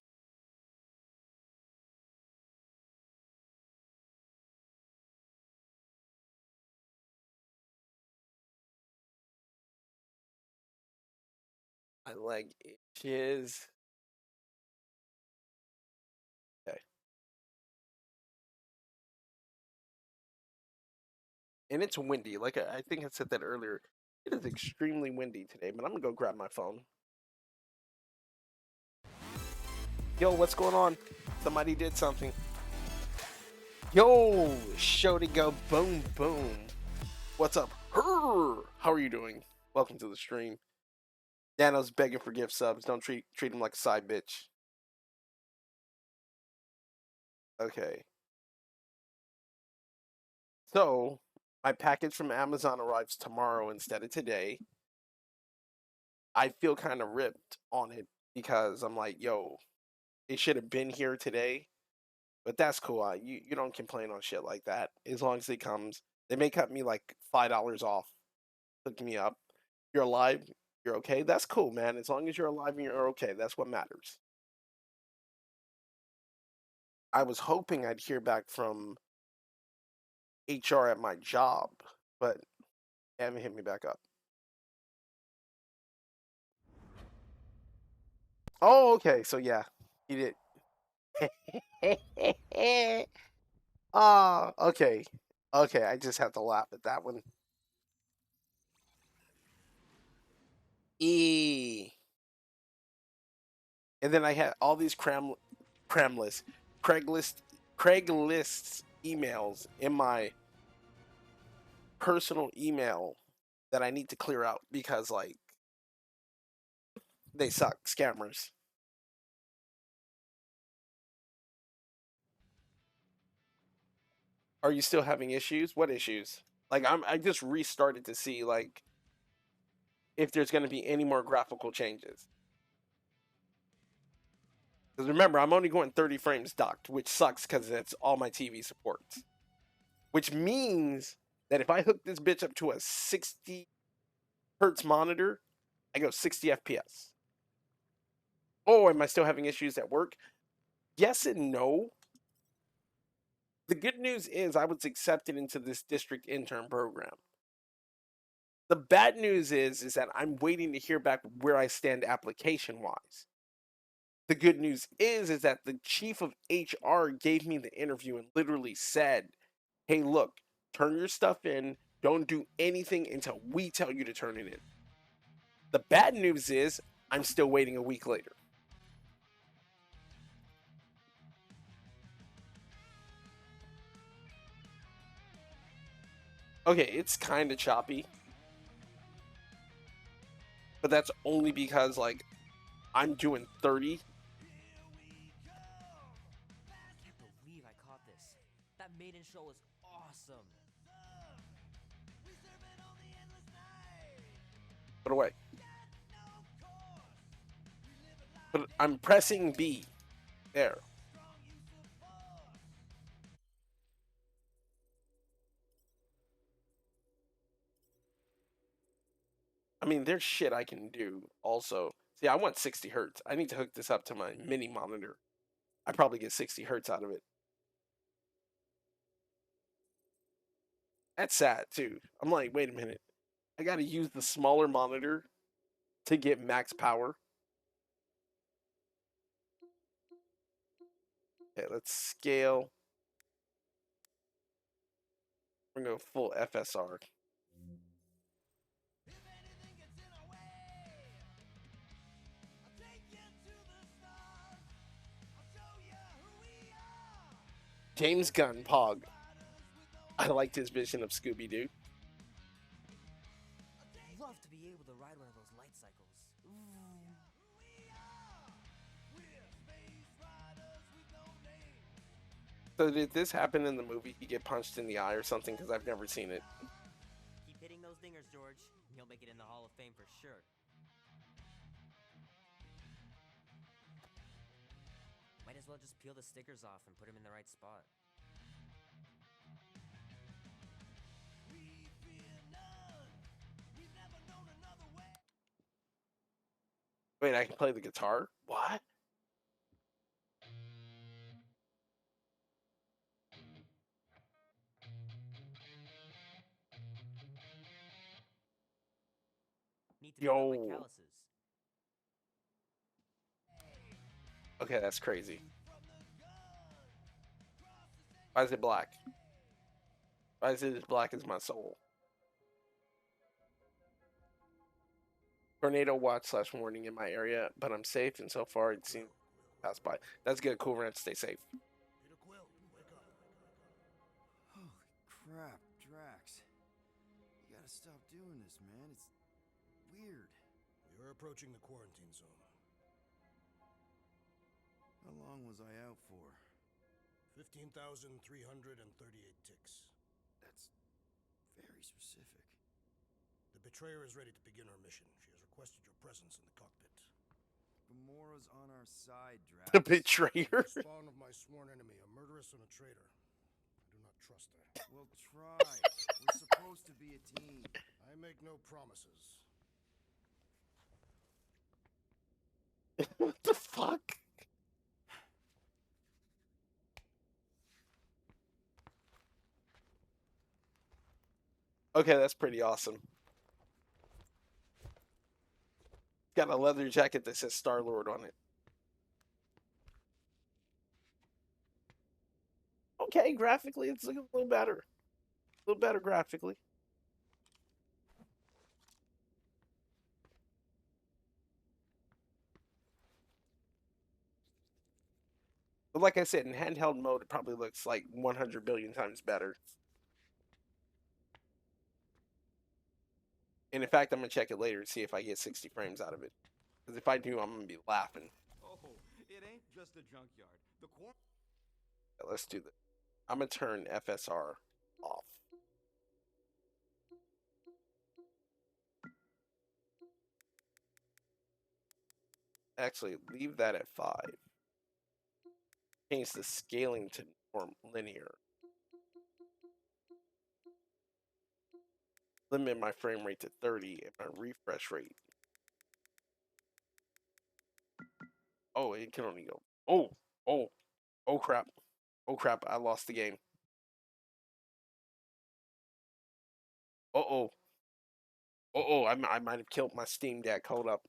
My leg itches. Okay. And it's windy. Like I think I said that earlier. It is extremely windy today, but I'm gonna go grab my phone. Yo, what's going on? Somebody did something. Yo, Shooty go boom boom. What's up? How are you doing? Welcome to the stream. Dano's begging for gift subs. Don't treat him like a side bitch. Okay. So my package from Amazon arrives tomorrow instead of today. I feel kind of ripped on it because I'm like, yo, it should have been here today. But that's cool. You don't complain on shit like that. As long as it comes. They may cut me like $5 off. Hook me up. You're alive. You're okay. That's cool, man. As long as you're alive and you're okay. That's what matters. I was hoping I'd hear back from HR at my job, but they haven't hit me back up. Oh, okay. So yeah, he did. Ah, okay. Okay, I just have to laugh at that one. E. And then I had all these Craigslist emails in my personal email that I need to clear out because like they suck, scammers. Are you still having issues? What issues? Like I just restarted to see like if there's going to be any more graphical changes. Because remember, I'm only going 30 frames docked, which sucks because that's all my TV supports. Which means that if I hook this bitch up to a 60 hertz monitor, I go 60 FPS. Oh, am I still having issues at work? Yes and no. The good news is I was accepted into this district intern program. The bad news is that I'm waiting to hear back where I stand application wise. The good news is that the chief of HR gave me the interview and literally said, "Hey, look, turn your stuff in. Don't do anything until we tell you to turn it in." The bad news is I'm still waiting a week later. Okay, it's kind of choppy. But that's only because like I'm doing 30. I can't believe I caught this. That maiden show was awesome. Put away. But I'm pressing B. There. I mean, there's shit I can do also. See, I want 60 hertz. I need to hook this up to my mini monitor. I probably get 60 hertz out of it. That's sad too. I'm like, wait a minute. I got to use the smaller monitor to get max power. Okay, let's scale. We're going to go full FSR. James Gunn, Pog. I liked his vision of Scooby Doo. Love to be able to ride one of those light cycles. Ooh. So did this happen in the movie? He get punched in the eye or something? Because I've never seen it. Keep hitting those dingers, George. You'll make it in the Hall of Fame for sure. Might as well just peel the stickers off and put them in the right spot. Wait, I can play the guitar? What? Need to fill out my Yo. calluses. Okay, that's crazy. Why is it black? Why is it as black as my soul? Tornado watch / warning in my area, but I'm safe, and so far it seems pass by. That's good. Cool, Ranch. Stay safe. Holy crap, Drax. You gotta stop doing this, man. It's weird. You're approaching the quarantine zone. How long was I out for? 15,338 ticks. That's very specific. The betrayer is ready to begin her mission. She has requested your presence in the cockpit. Gamora's on our side, Drax. The betrayer. Spawn of my sworn enemy, a murderess and a traitor. I do not trust her. Well, try. We're supposed to be a team. I make no promises. What the fuck? Okay, that's pretty awesome. Got a leather jacket that says Star-Lord on it. Okay, graphically, it's looking a little better. A little better graphically. But like I said, in handheld mode, it probably looks like 100 billion times better. And in fact, I'm going to check it later and see if I get 60 frames out of it. Because if I do, I'm going to be laughing. Oh, it ain't just a junkyard. The corn. Yeah, let's do this. I'm going to turn FSR off. Actually, leave that at 5. Change the scaling to norm linear. Limit my frame rate to 30 and my refresh rate. Oh, it can only go. Oh crap. Oh crap, I lost the game. I might have killed my Steam Deck. Hold up.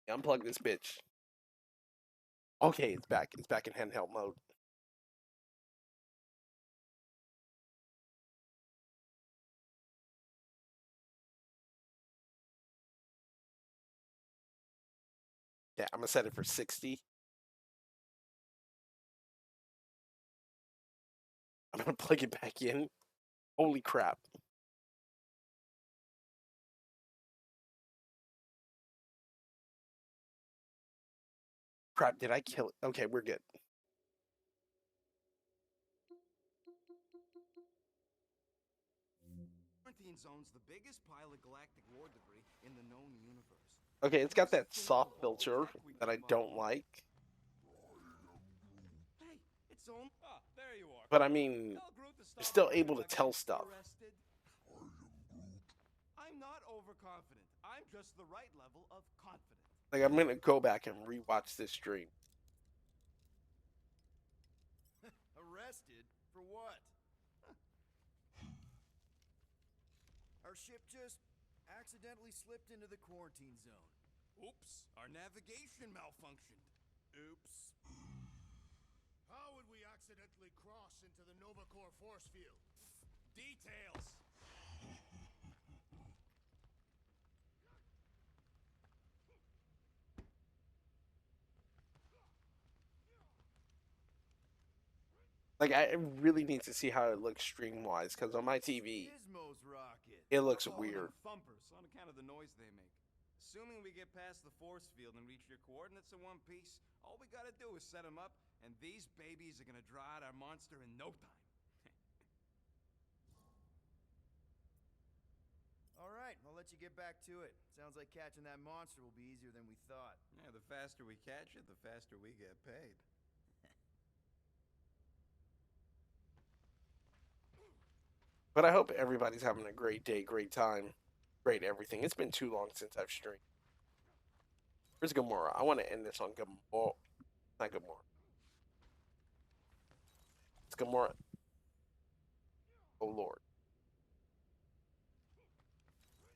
Unplug this bitch. Okay, it's back. It's back in handheld mode. Yeah, I'm gonna set it for 60. I'm gonna plug it back in. Holy crap. Crap, did I kill it? Okay, we're good. Quarantine zone's the biggest pile of galactic war debris in the known universe. Okay, it's got that soft filter that I don't like. Hey, it's on. Ah, there you are. But I mean, you're still able to tell stuff. I'm not overconfident. I'm just the right level of confident. Like, I'm gonna go back and rewatch this stream. Arrested? For what? Our ship just accidentally slipped into the quarantine zone. Oops, our navigation malfunctioned. Oops. How would we accidentally cross into the Nova Corps force field? Details. Like, I really need to see how it looks stream-wise, because on my TV, Gizmo's rocket. it looks We're calling weird. them thumpers on account of the noise they make. Assuming we get past the force field and reach your coordinates in one piece, all we gotta do is set them up, and these babies are gonna draw out our monster in no time. All right, I'll let you get back to it. Sounds like catching that monster will be easier than we thought. Yeah, the faster we catch it, the faster we get paid. But I hope everybody's having a great day, great time, great everything. It's been too long since I've streamed. Where's Gamora? I want to end this on Gamora. Oh, not Gamora. It's Gamora. Oh, Lord.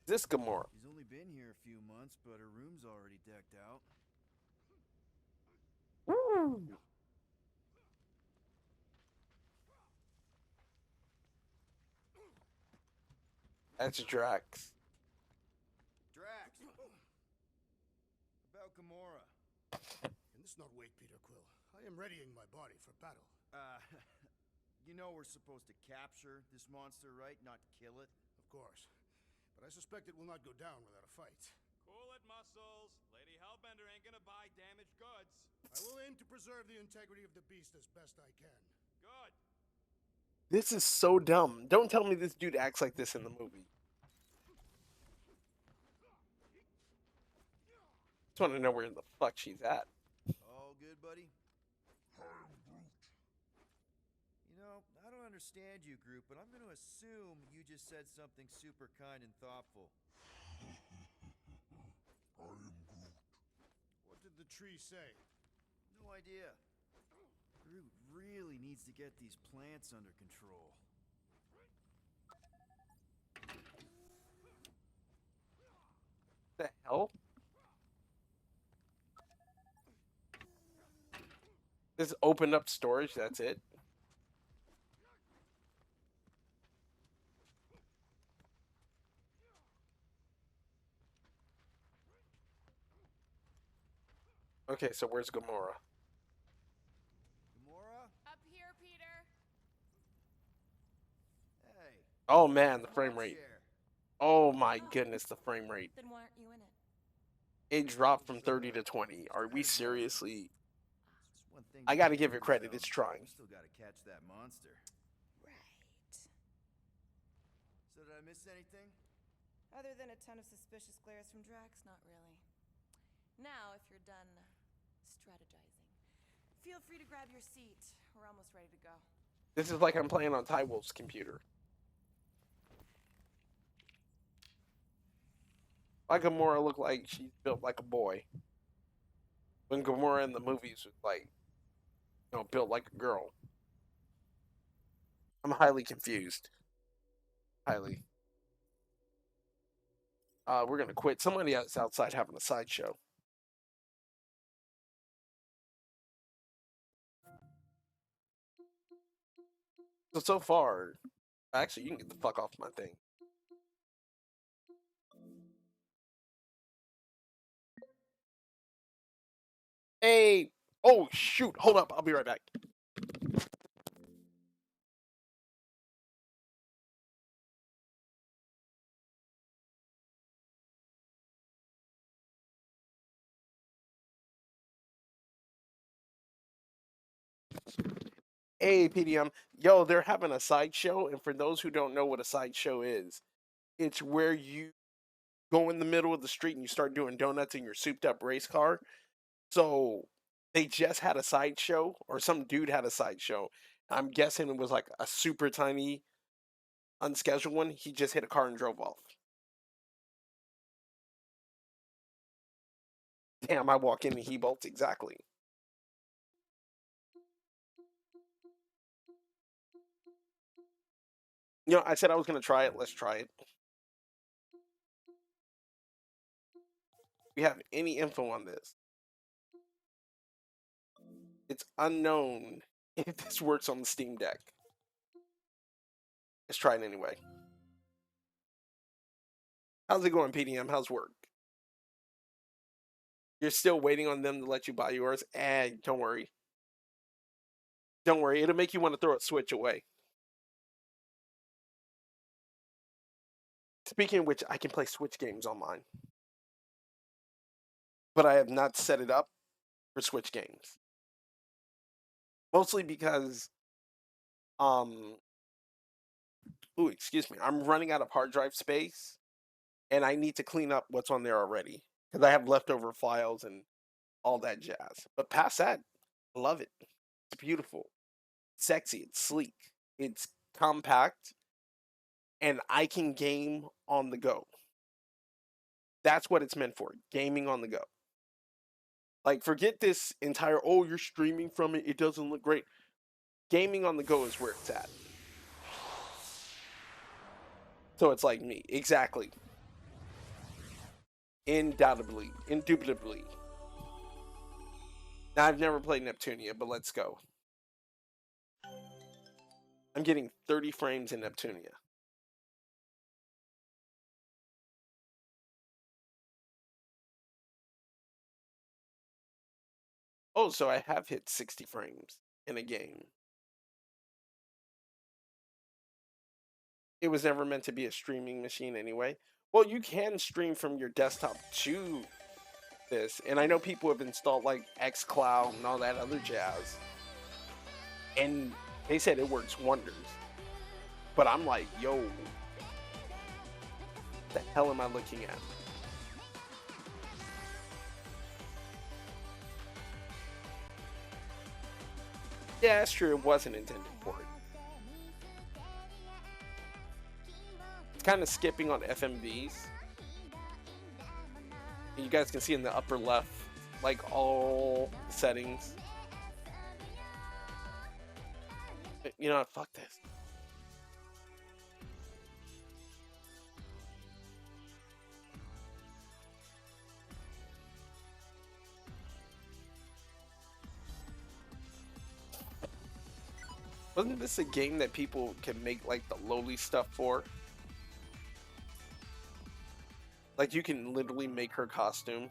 Is this Gamora? She's only been here a few months, but her room's already decked out. Woo! That's Drax. Drax! About Gamora. In this not wait, Peter Quill. I am readying my body for battle. You know we're supposed to capture this monster, right? Not kill it? Of course. But I suspect it will not go down without a fight. Cool it, Muscles. Lady Hellbender ain't gonna buy damaged goods. I will aim to preserve the integrity of the beast as best I can. Good. This is so dumb. Don't tell me this dude acts like this in the movie. Just want to know where the fuck she's at. All good, buddy? You know, I don't understand you, Groot, but I'm gonna assume you just said something super kind and thoughtful. What did the tree say? No idea. Groot really needs to get these plants under control. hell? Just open up storage, that's it? Okay, so where's Gamora? Gamora? Up here, Peter. Hey. Oh man, the frame What's rate. here? Oh my goodness, the frame rate. Then why aren't you in it? It dropped from 30 to 20. Are we seriously? Just one thing I to gotta keep give it to credit, yourself. it's trying. We still gotta catch that monster. Right. So did I miss anything? Other than a ton of suspicious glares from Drax, not really. Now, if you're done strategizing, feel free to grab your seat. We're almost ready to go. This is like I'm playing on Ty Wolf's computer. Why Gamora look like she's built like a boy? When Gamora in the movies was like, you know, built like a girl. I'm highly confused. Highly. We're gonna quit. Somebody else outside having a sideshow. So far, actually, you can get the fuck off my thing. Hey, oh shoot, hold up, I'll be right back. Hey, PDM. Yo, they're having a sideshow, and for those who don't know what a sideshow is, it's where you go in the middle of the street and you start doing donuts in your souped up race car. So they just had a sideshow, or some dude had a sideshow. I'm guessing it was like a super tiny, unscheduled one. He just hit a car and drove off. Damn, I walk in and he bolts exactly. You know, I said I was going to try it. Let's try it. We have any info on this? It's unknown if this works on the Steam Deck. Let's try it anyway. How's it going, PDM? How's work? You're still waiting on them to let you buy yours? Don't worry. Don't worry. It'll make you want to throw a Switch away. Speaking of which, I can play Switch games on mine. But I have not set it up for Switch games. Mostly because, excuse me, I'm running out of hard drive space, and I need to clean up what's on there already, because I have leftover files and all that jazz. But past that, I love it. It's beautiful, sexy, it's sleek, it's compact, and I can game on the go. That's what it's meant for, gaming on the go. Like, forget this entire, oh, you're streaming from it, it doesn't look great. Gaming on the go is where it's at. So it's like me, exactly. Indubitably. Now, I've never played Neptunia, but let's go. I'm getting 30 frames in Neptunia. Oh, so I have hit 60 frames in a game. It was never meant to be a streaming machine anyway. Well, you can stream from your desktop to this, and I know people have installed like xCloud and all that other jazz, and they said it works wonders. But I'm like, yo, what the hell am I looking at? Yeah, that's true. It wasn't intended for it. It's kind of skipping on FMVs. You guys can see in the upper left, like all settings. You know what? Fuck this. Wasn't this a game that people can make like the lowly stuff for? Like you can literally make her costume.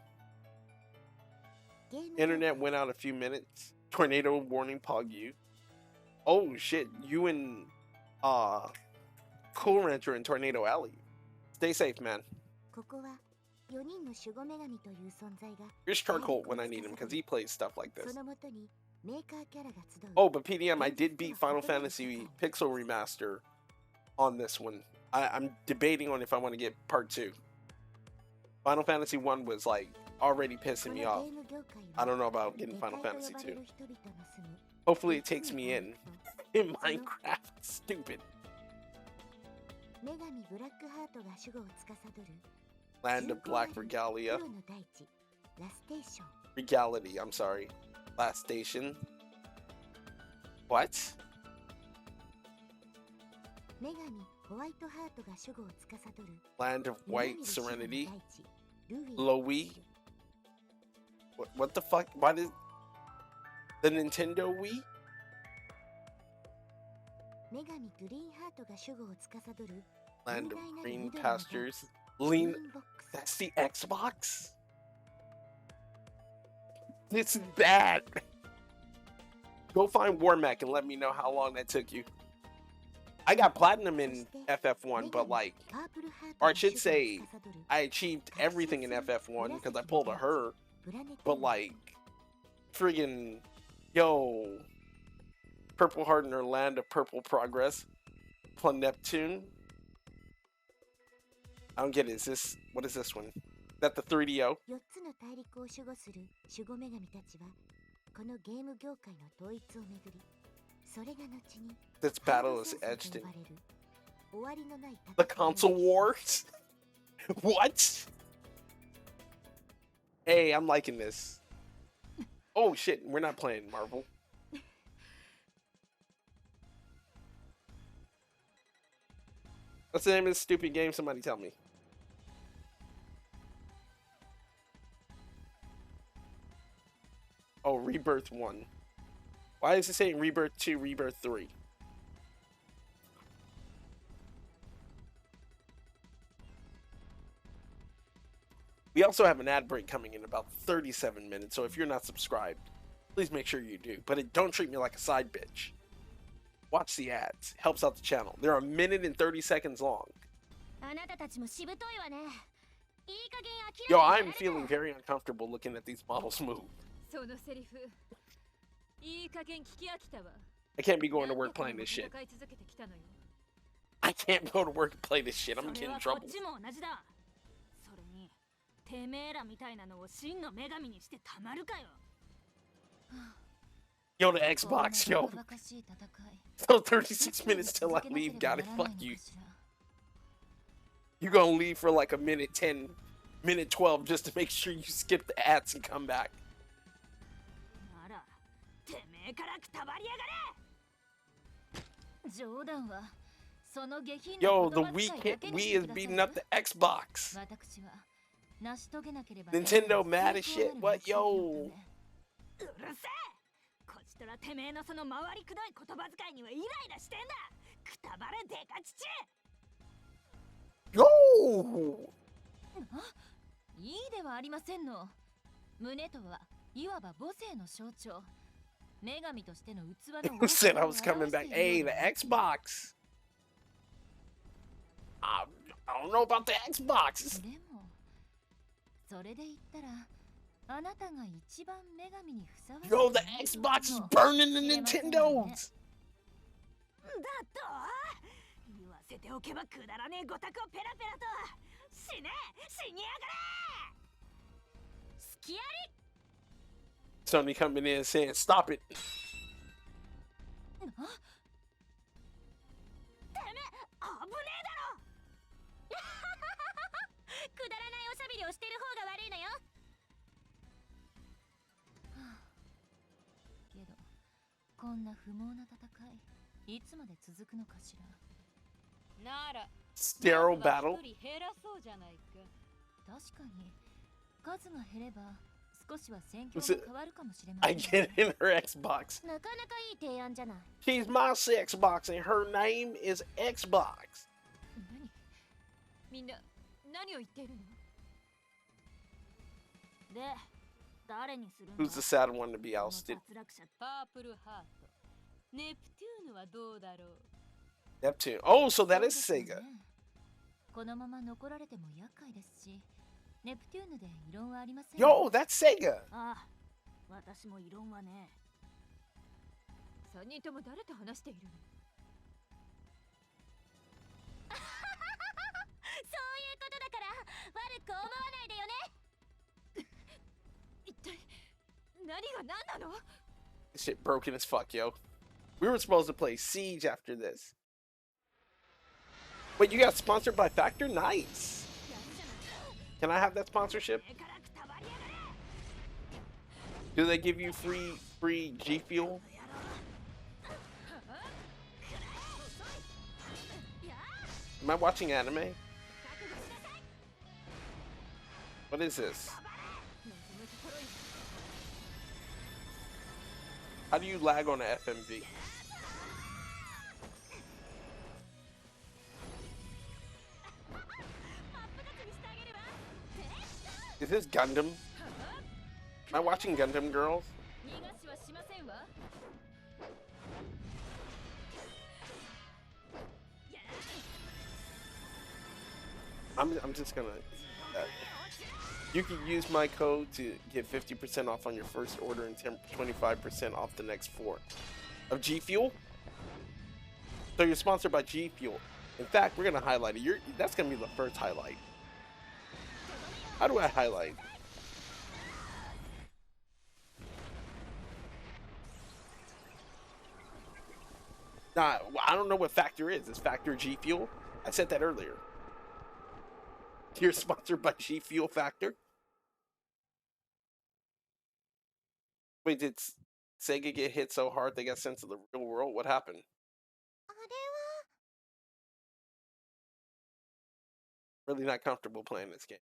Internet went out a few minutes. Tornado warning pog you. Oh shit, you and Cool Ranch are in Tornado Alley. Stay safe, man. Here's Charcoal when I need him because he plays stuff like this. Oh, but PDM, I did beat Final Fantasy Pixel Remaster on this one. I'm debating on if I want to get part 2. Final Fantasy 1 was like already pissing me off. I don't know about getting Final Fantasy 2. Hopefully it takes me in Minecraft. Stupid. Land of Black Regalia. Regality, I'm sorry. Last Station. What? Land of White Serenity. Lowy. What the fuck? Why did the Nintendo Wii? Land of Green Pastures. Lean. That's the Xbox? This is bad. Go find Warmac and let me know how long that took you. I got platinum in FF1, but like, or I should say, I achieved everything in FF1 because I pulled a her. But like, friggin', yo, Purple Heart in her Land of Purple Progress, Neptune. I don't get it. Is this, what is this one? Is that the 3DO? This battle is etched in the console wars. What? Hey, I'm liking this. Oh shit, we're not playing Marvel. What's the name of this stupid game? Somebody tell me. Oh, Rebirth 1. Why is it saying Rebirth 2, Rebirth 3? We also have an ad break coming in about 37 minutes, so if you're not subscribed, please make sure you do. But don't treat me like a side bitch. Watch the ads. Helps out the channel. They're 1 minute and 30 seconds long. Yo, I'm feeling very uncomfortable looking at these models move. I can't be going to work playing this shit. I can't go to work and play this shit. I'm getting in trouble. Yo, the Xbox, yo. So 36 minutes till I leave. Got it. Fuck you. You gonna leave for like a minute 10, minute 12 just to make sure you skip the ads and come back. Yo, the Wii is beating up the Xbox. Nintendo mad as shit. What, yo? Yo! いいではありませんの。胸とはいわば母性の象徴。女神としての器の Who said I was coming back? Hey, the Xbox. I don't know about the Xbox. でもそれで言ったらあなたが一番女神にふさわしい。 Yo, the Xbox is burning the Nintendos. だと言わせておけばくだらねえごたくをペラペラと死ね死にやがれすきやり Sony coming in saying, stop it. てめえ危ねえだろくだらないおしゃべりをしてる方が悪いのよけどこんな不毛な戦いいつまで続くのかしらなら Sterile battle. 一人減らそうじゃないか確かに数が減れば少しは戦況 Was it- が変わるかもしれま I せん get it in her Xbox. なかなかいい提案じゃない She's my Xbox and her name is Xbox. 何みんな何を言っているので誰にするんだ Who's the sad one to be この ousted? 脱落者パープルハート。ネプテューヌはどうだろう。 Neptune. Oh, so that そう is ですよ Sega. ねこのまま残られても厄介ですしネプテューヌで異論はありません Yo, that's Sega. ああ私も異論はね3人とも誰と話しているのそういうことだから悪く思わないでよね一体何が何なの This shit broken as fuck, yo. We were supposed to play Siege after this. Wait, you got sponsored by Factor? Nice. Can I have that sponsorship? Do they give you free G Fuel? Am I watching anime? What is this? How do you lag on an FMV? Is this Gundam? Am I watching Gundam Girls? 逃がしはしませんわ I'm just gonna. You can use my code to get 50% off on your first order and 25% off the next 4 of G Fuel. So you're sponsored by G Fuel. In fact, we're gonna highlight it. That's gonna be the first highlight. How do I highlight? Nah, I don't know what Factor is. Is Factor G Fuel? I said that earlier. You're sponsored by G Fuel Factor? Wait, did Sega get hit so hard they got sent to the real world? What happened? あれは Really not comfortable playing this game.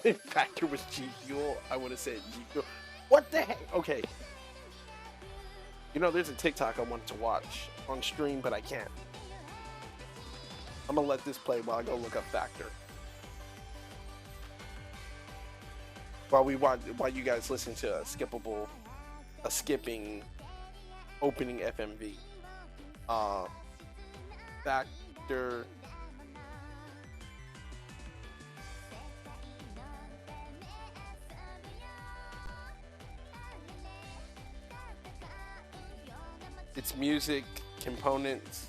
If Factor was G Fuel, I would have said G Fuel. What the heck? Okay. You know, there's a TikTok I wanted to watch on stream, but I can't. I'm gonna let this play while I go look up Factor. While you guys listen to a skipping opening FMV. Factor. It's music, components.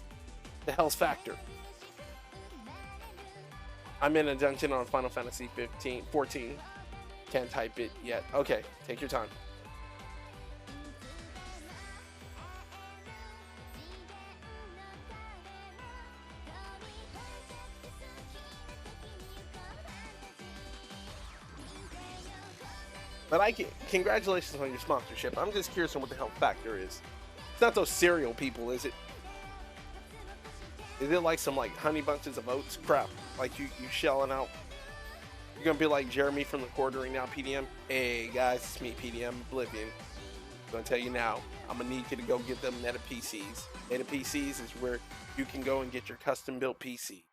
The hell's Factor? I'm in a dungeon on Final Fantasy 14. Can't type it yet. Okay, take your time. But congratulations on your sponsorship. I'm just curious on what the hell Factor is. It's not those cereal people, is it? Is it like some honey bunches of oats crap? Like you shelling out? You're gonna be like Jeremy from the Quartering now, PDM. Hey guys, it's me, PDM Oblivion. I'm gonna tell you now, I'm gonna need you to go get them Meta PCs. Meta PCs is where you can go and get your custom built PC.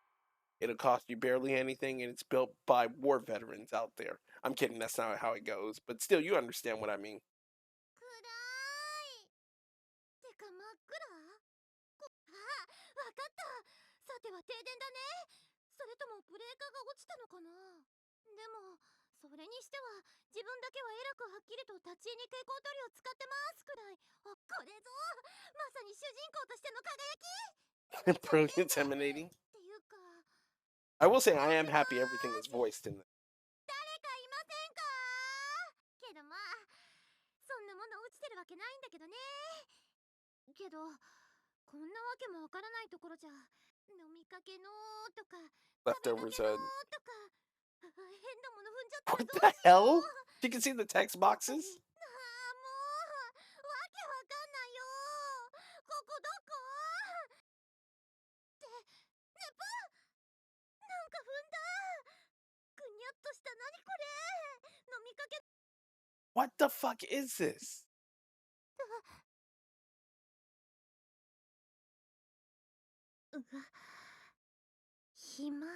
It'll cost you barely anything, and it's built by war veterans out there. I'm kidding, that's not how it goes, but still, you understand what I mean. 暗いてか真っ暗わかったさては停電だねそれともブレーカーが落ちたのかなでもそれにしては自分だけはえらくはっきりと立ち絵に蛍光塗料を使ってますくらいあこれぞまさに主人公としての輝き Brilliant, emanating. っていうか I will say I am happy everything is voiced in this. 誰かいませんかけどまあそんなもの落ちてるわけないんだけどねけどこんなわけもわからないところじゃ飲みかけのとか Leftovers. とか変なもの踏んじゃったら What どう the しよ hell? う You can see the text boxes? ああもうわけわかんないよここどこってねぷ What the fuck is this? 暇。だい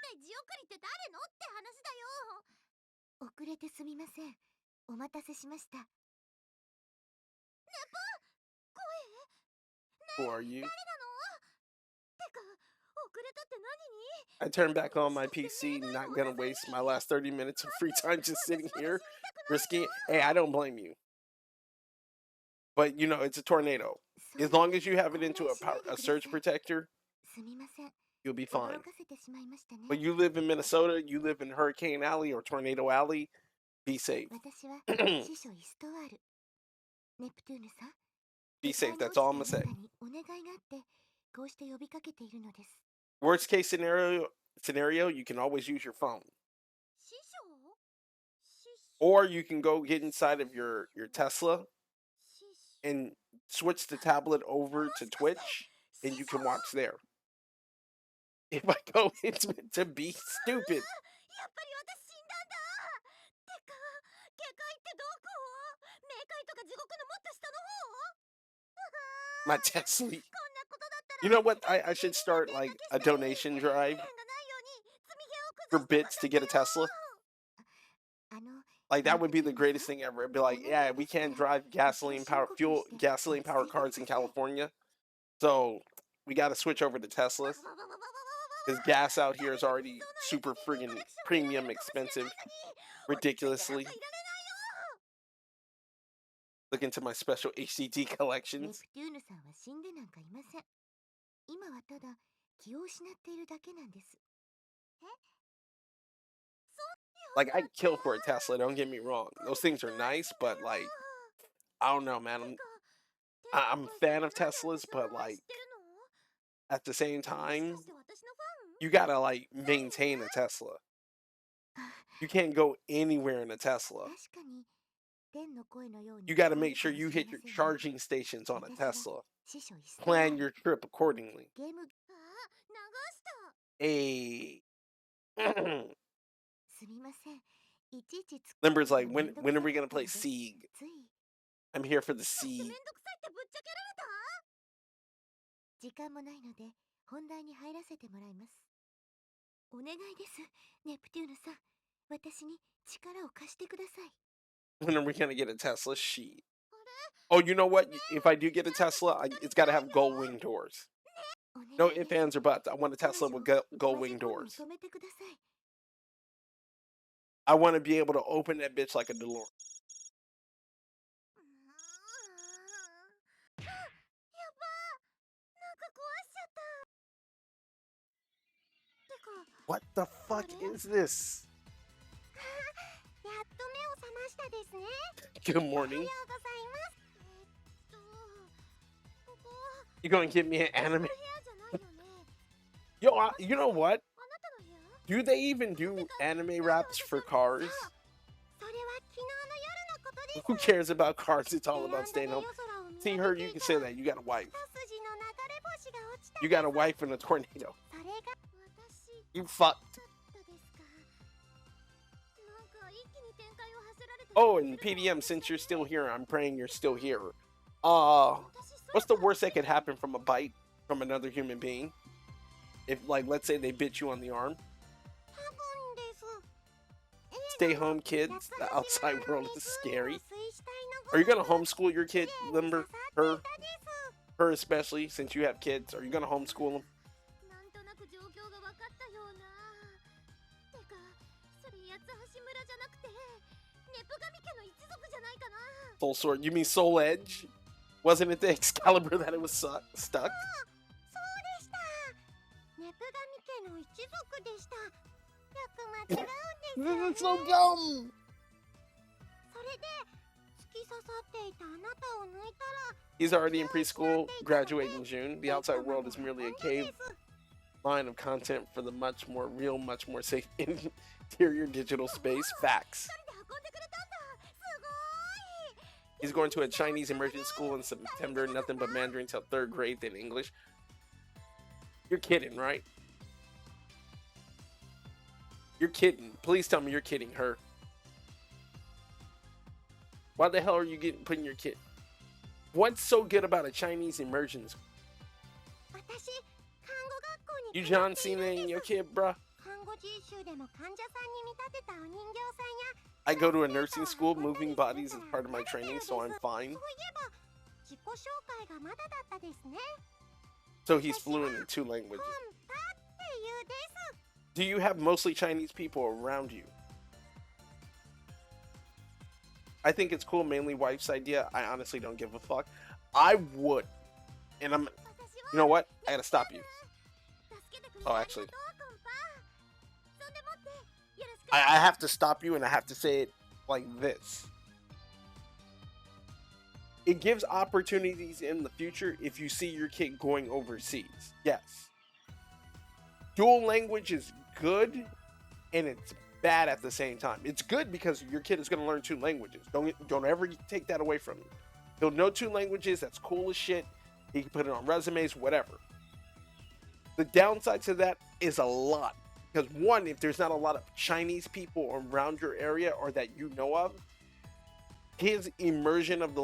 たい地送りって誰のって話だよ。遅れてすみません。お待たせしました。ネポ、声？ Who are you? 誰なの？てか、遅れたって何に？ I turned back on my PC, not gonna waste my last 30 minutes of free time just sitting here risking it. Hey, I don't blame you. But you know, it's a tornado. As long as you have it into a surge protector, すみません。 you'll be fine. 驚かせてしまいましたね。 But you live in Minnesota, you live in Hurricane Alley or Tornado Alley, be safe. 私は師匠イストワール。ネプトゥーヌさん。 Be safe, that's all I'm gonna say. あなたにお願いがあって、こうして呼びかけているのです。 Worst case scenario, you can always use your phone. 師匠？師匠？ Or you can go get inside of your Tesla 師匠？ and switch the tablet over to Twitch and you can watch there. If I go, it's meant to be stupid. やっぱり私死んだんだ。てか、下界ってどこ？冥界とか地獄のもっと下の方？ My Tesla. こんなことだったら You know what? I should start like a donation drive がないように積み毛を for 崩 bits to get a Tesla. あの Like that would be the greatest thing ever. It'd be like, yeah, we can't drive gasoline powered cars in California, so we got to switch over to Teslas. Because gas out here is already super friggin' premium expensive, ridiculously. Look into my special HDD ネ collections. プテューヌさんは死んでなんかいません。今はただ気を失っているだけなんです。え？ Like I'd kill for a Tesla. Don't get me wrong; those things are nice, but like I don't know, man. I'm a fan of Teslas, but like at the same time, you gotta like maintain a Tesla. You can't go anywhere in a Tesla. 確かに天の声のように You gotta make sure you hit your charging stations on a Tesla. 師匠イストワー Plan ル your trip accordingly. ゲーム流した Hey. すみませんいちいち突っ込 Limber's むの like, が when めんど are we くさ gonna かったの play で Sieg? つい I'm here for the だってめん Sieg. どくさいってぶっちゃけられた時間もないので本題に入らせてもらいますお願いですネプテューヌさん私に力を貸してください When are we gonna get a Tesla? Shit. Oh, you know what? If I do get a Tesla, it's gotta have gold wing doors. お願い No です ifs, ands, or buts. I want a Tesla with gold wing マジックを doors. 認めてください I want to be able to open that bitch like a DeLorean. やっばなんか壊しちゃったてか What the fuck is this? やっと目を覚ましたですね Good おはよう morning. ございますここ You gonna give me an 部 anime? 屋じゃないよね Yo, you know what? あなたの部屋 Do they even do anime raps for cars? それは昨日の夜のことです Who cares about cars? It's all ベラ about ンダ staying で home. 夜空を見 See 上 her, げ you て can いた say that. You got a wife. 一筋の流れ星が落ちた You got a wife in a tornado. それが私 You fucked. だったですかなんか一気に展開を走られて Oh, and PDM, since you're still here, I'm praying you're still here. What's the worst that could happen from a bite from another human being? If, like, let's say they bit you on the arm. 多分です Stay home, kids. The outside world is scary. Are you gonna homeschool your kid, Limber? Her especially, since you have kids. Are you gonna homeschool them? なんとなく状況が分かったようなてかそれ八つ橋村じゃなくてネプガミ家の一族じゃないかな Soul Sword. You mean Soul Edge? Wasn't it the Excalibur that it was stuck? そうでしたネプガミ家の一族でしたよく間違うんですよ This is so dumb. それで突き刺さっていたあなたを抜いたら He's already in preschool, graduating in June. The outside world is merely a cave line of content for the much more real, much more safe interior digital space. Facts. 一人で運んでくれたんだすごい He's going to a Chinese immersion school in September, nothing but Mandarin till 3rd grade, then English. You're kidding, right? You're kidding. Please tell me you're kidding her. Why the hell are you putting your kid? What's so good about a Chinese immersion school? 私、看護学校に You 通って John い Cena るん and で your す。 kid, bruh? 看護実習でも患者さんに見立てたお人形さんや I go to a nursing school. Moving bodies is part of my training, so I'm そう fine. いえば自己紹介がまだだったですね。 So he's fluent in 2 languages. コンパっていうです。 Do you have mostly Chinese people around you? I think it's cool, mainly wife's idea. I honestly don't give a fuck. I would. And I'm... 私は You know what? I gotta stop you. 助けてくれて Oh, ありがと actually. うコンパ。そんでもってよろしく I have to stop you and I have to say it like this. It gives opportunities in the future if you see your kid going overseas. Yes. Dual language is good and it's bad at the same time. It's good because your kid is going to learn 2 languages. Don't ever take that away from him. He'll know 2 languages. That's cool as shit. He can put it on resumes, whatever. The downside to that is a lot. Because one, if there's not a lot of Chinese people around your area or that you know of, his immersion of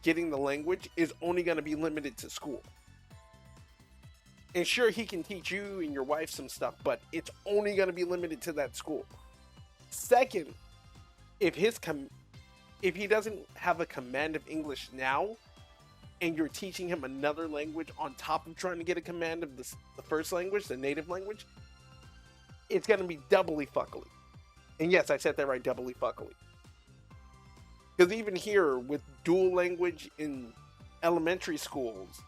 getting the language is only going to be limited to school. And sure, he can teach you and your wife some stuff, but it's only going to be limited to that school. Second, if he doesn't have a command of English now, and you're teaching him another language on top of trying to get a command of the first language, the native language, it's going to be doubly fuckly. And yes, I said that right, doubly fuckly. Because even here, with dual language in elementary schools,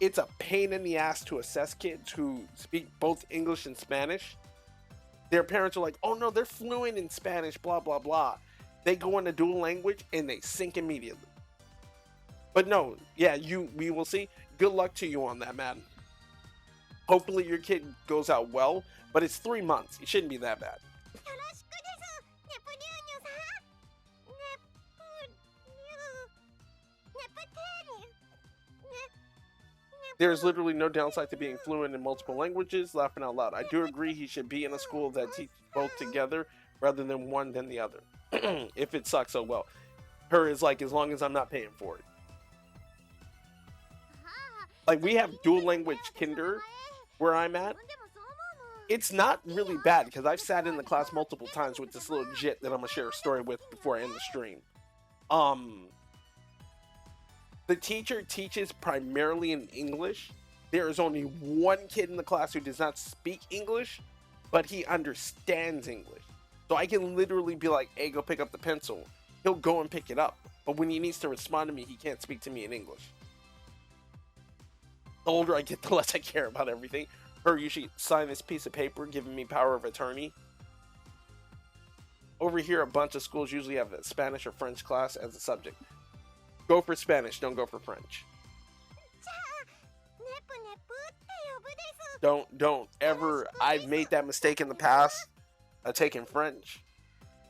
it's a pain in the ass to assess kids who speak both English and Spanish. Their parents are like, oh no, they're fluent in Spanish, blah, blah, blah. They go into dual language and they sink immediately. But no, yeah, we will see. Good luck to you on that, man. Hopefully your kid goes out well, but it's 3 months. It shouldn't be that bad. よろしくです。ネプリューニュさん。ネプテーニュ。There's literally no downside to being fluent in multiple languages. Laughing out loud. I do agree he should be in a school that teaches both together rather than one than the other. If it sucks, oh well. Her is like, as long as I'm not paying for it. Like, we have dual language kinder where I'm at. It's not really bad because I've sat in the class multiple times with this little jit that I'm gonna share a story with before I end the stream. The teacher teaches primarily in English. There is only one kid in the class who does not speak English, but he understands English. So I can literally be like, hey, go pick up the pencil. He'll go and pick it up. But when he needs to respond to me, he can't speak to me in English. The older I get, the less I care about everything. Her usually sign this piece of paper giving me power of attorney. Over here, a bunch of schools usually have a Spanish or French class as a subject. Go for Spanish, don't go for French. Don't ever, I've made that mistake in the past of taking French.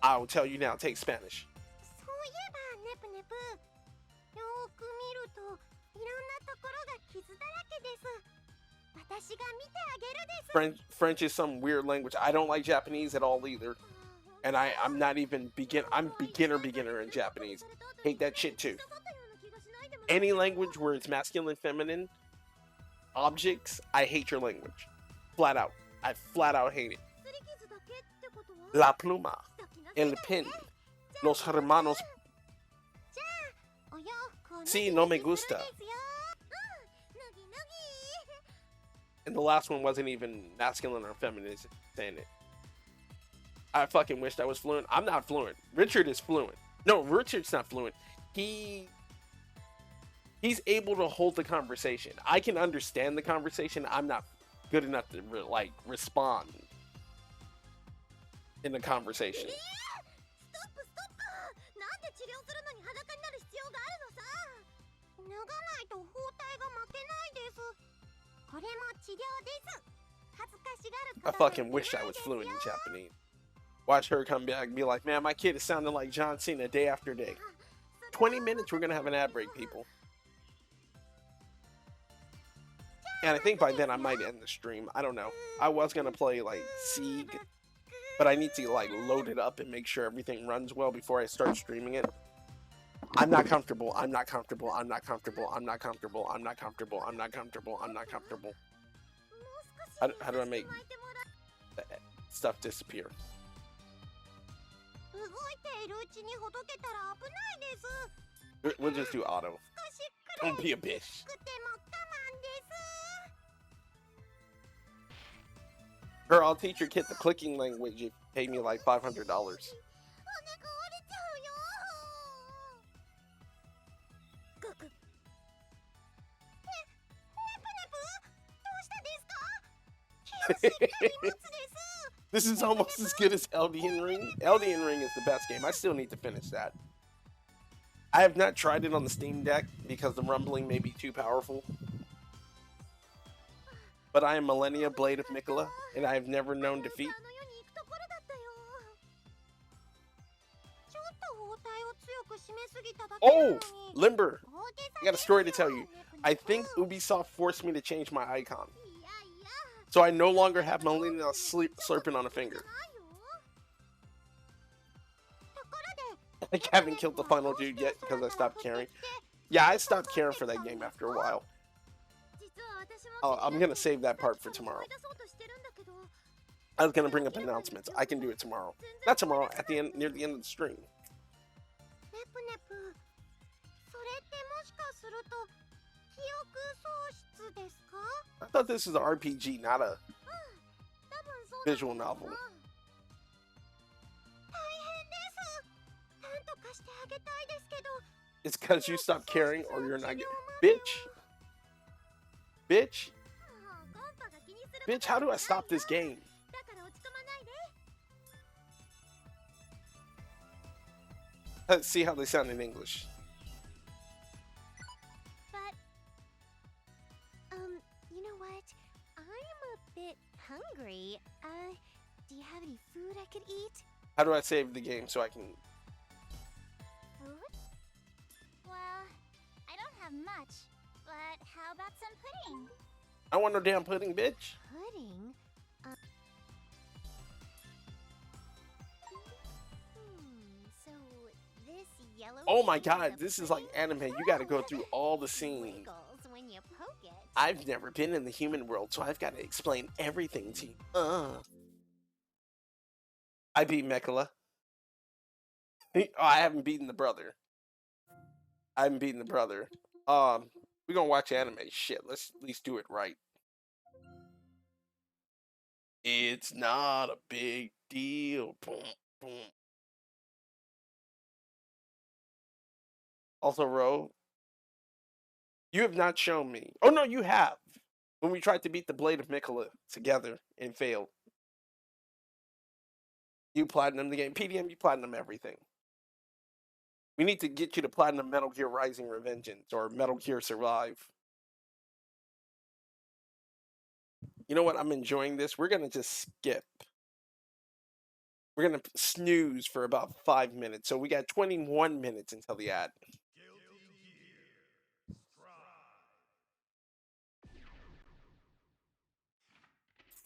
I will tell you now, take Spanish. French is some weird language. I don't like Japanese at all either. And I'm not even I'm beginner in Japanese. Hate that shit too. Any language where it's masculine, feminine objects, I hate your language. Flat out. I flat out hate it. La pluma, el pen, los hermanos. Sí, no me gusta. And the last one wasn't even masculine or feminine saying it. I fucking wished I was fluent. I'm not fluent. Richard is fluent. No, Richard's not fluent. He's able to hold the conversation. I can understand the conversation. I'm not good enough to respond in the conversation. I fucking wish I was fluent in Japanese. Watch her come back and be like, man, my kid is sounding like John Cena day after day. 20 minutes, we're going to have an ad break, people. And I think by then I might end the stream. I don't know. I was going to play, Sieg. But I need to, load it up and make sure everything runs well before I start streaming it. I'm not comfortable. I'm not comfortable. I'm not comfortable. I'm not comfortable. I'm not comfortable. I'm not comfortable. I'm not comfortable. How do I make stuff disappear? 動いているうちにほどけたら危ないです。 We'll just do auto. 少しくらい Don't be a bitch. くても我慢です。 Girl, I'll teach your kid the clicking language if you pay me like $500. お腹折れちゃうよ。ググ。ね、ねぷねぷ、どうしたですか？気をしっかり持つです。 This is almost as good as Elden Ring. Elden Ring is the best game. I still need to finish that. I have not tried it on the Steam Deck because the rumbling may be too powerful. But I am Millennia Blade of Mikola, and I have never known defeat. Oh, Limber! I got a story to tell you. I think Ubisoft forced me to change my icon. So I no longer have Millennia slurping on a finger. I haven't killed the final dude yet because I stopped caring. Yeah, I stopped caring for that game after a while. I'm gonna save that part for tomorrow. I was gonna bring up announcements. I can do it tomorrow. Not tomorrow, at the end, near the end of the stream. I thought this was an RPG, not a visual novel. It's because you stopped caring or you're not getting... Bitch! Bitch! Bitch, how do I stop this game? Let's see how they sound in English. You know what? I'm a bit hungry. Do you have any food I could eat? How do I save the game so I can... Food? Well, I don't have much, but how about some pudding? I want no damn pudding, bitch. Pudding? So this yellow... Oh my god, this is like anime. You gotta go through all the scenes. When you poke it. I've never been in the human world, so I've got to explain everything to you. I beat Mikola. Oh, I haven't beaten the brother. I haven't beaten the brother. We're gonna watch anime. Shit, let's at least do it right. It's not a big deal. Boom, boom. Also, Ro, you have not shown me. Oh no, you have. When we tried to beat the Blade of Mikola together and failed. You platinum the game. PDM, you platinum everything. We need to get you to platinum Metal Gear Rising Revengeance or Metal Gear Survive. You know what? I'm enjoying this. We're going to just skip. We're going to snooze for about 5 minutes. So we got 21 minutes until the ad.